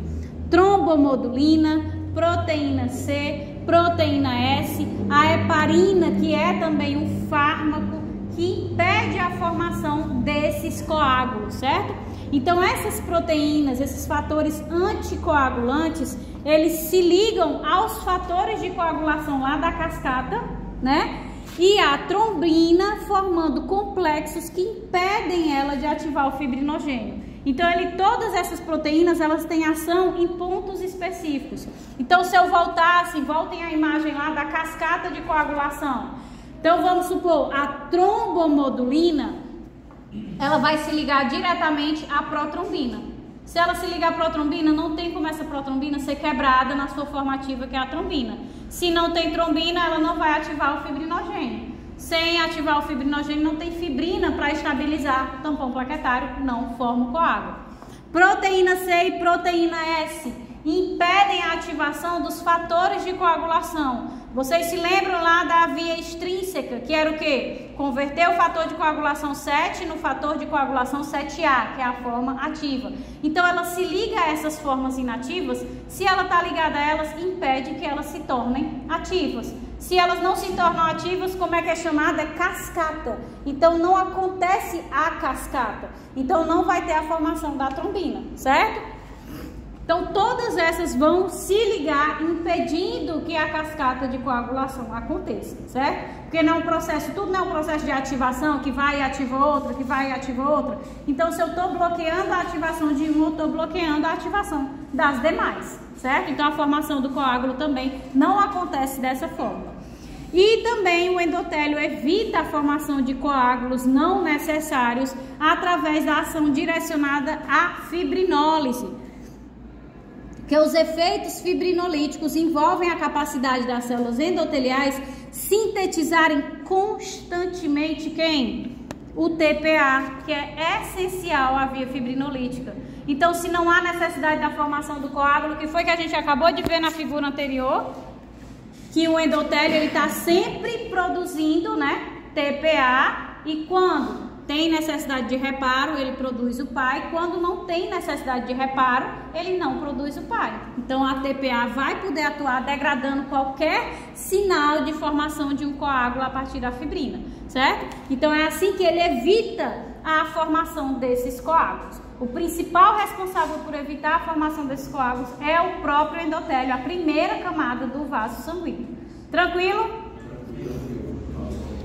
trombomodulina, proteína C, proteína S, a heparina, que é também um fármaco que impede a formação desses coágulos, certo? Então, essas proteínas, esses fatores anticoagulantes, eles se ligam aos fatores de coagulação lá da cascata, né? E a trombina, formando complexos que impedem ela de ativar o fibrinogênio. Então, todas essas proteínas, elas têm ação em pontos específicos. Então, se eu voltasse, voltem a imagem lá da cascata de coagulação. Então, vamos supor, a trombomodulina, ela vai se ligar diretamente à protrombina. Se ela se ligar à protrombina, não tem como essa protrombina ser quebrada na sua formativa, que é a trombina. Se não tem trombina, ela não vai ativar o fibrinogênio. Sem ativar o fibrinogênio, não tem fibrina para estabilizar o tampão plaquetário, não forma o coágulo. Proteína C e proteína S, impedem a ativação dos fatores de coagulação. Vocês se lembram lá da via extrínseca, que era o quê? Converter o fator de coagulação 7 no fator de coagulação 7A, que é a forma ativa. Então, ela se liga a essas formas inativas. Se ela está ligada a elas, impede que elas se tornem ativas. Se elas não se tornam ativas, como é que é chamada? É cascata. Então, não acontece a cascata. Então, não vai ter a formação da trombina, certo? Então, todas essas vão se ligar, impedindo que a cascata de coagulação aconteça, certo? Porque não é um processo, tudo não é um processo de ativação, que vai e ativa outra, que vai e ativa outra. Então, se eu estou bloqueando a ativação de uma, eu estou bloqueando a ativação das demais, certo? Então, a formação do coágulo também não acontece dessa forma. E também o endotélio evita a formação de coágulos não necessários através da ação direcionada à fibrinólise. Que os efeitos fibrinolíticos envolvem a capacidade das células endoteliais sintetizarem constantemente quem? O TPA, que é essencial à via fibrinolítica. Então, se não há necessidade da formação do coágulo, que foi que a gente acabou de ver na figura anterior, que o endotélio está sempre produzindo, né, TPA, e quando tem necessidade de reparo, ele produz o PAI. Quando não tem necessidade de reparo, ele não produz o PAI. Então, a TPA vai poder atuar degradando qualquer sinal de formação de um coágulo a partir da fibrina, certo? Então, é assim que ele evita a formação desses coágulos. O principal responsável por evitar a formação desses coágulos é o próprio endotélio, a primeira camada do vaso sanguíneo. Tranquilo?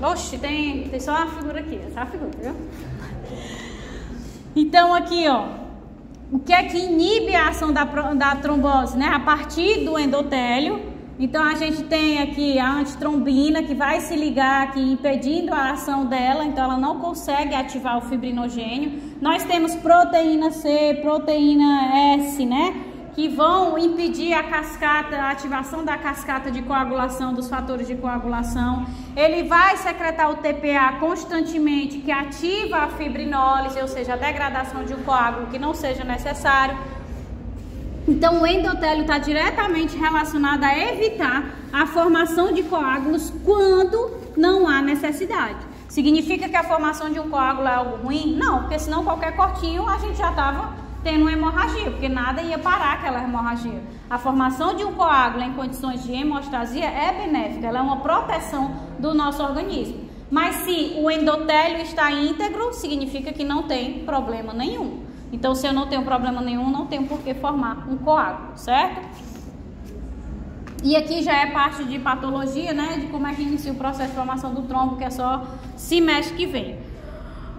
Oxe, tem só uma figura aqui, essa figura, viu? Então, aqui, ó, o que é que inibe a ação da trombose, né? A partir do endotélio. Então, a gente tem aqui a antitrombina, que vai se ligar aqui, impedindo a ação dela. Então, ela não consegue ativar o fibrinogênio. Nós temos proteína C, proteína S, né? Que vão impedir a cascata, a ativação da cascata de coagulação, dos fatores de coagulação. Ele vai secretar o TPA constantemente, que ativa a fibrinólise, ou seja, a degradação de um coágulo que não seja necessário. Então, o endotélio está diretamente relacionado a evitar a formação de coágulos quando não há necessidade. Significa que a formação de um coágulo é algo ruim? Não, porque senão qualquer cortinho a gente já estava tendo uma hemorragia, porque nada ia parar aquela hemorragia. A formação de um coágulo em condições de hemostasia é benéfica, ela é uma proteção do nosso organismo. Mas se o endotélio está íntegro, significa que não tem problema nenhum. Então, se eu não tenho problema nenhum, não tenho por que formar um coágulo, certo? E aqui já é parte de patologia, né? De como é que inicia o processo de formação do trombo, que é só se mexe que vem.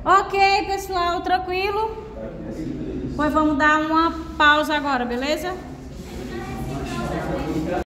Ok, pessoal, tranquilo? Pois vamos dar uma pausa agora, beleza?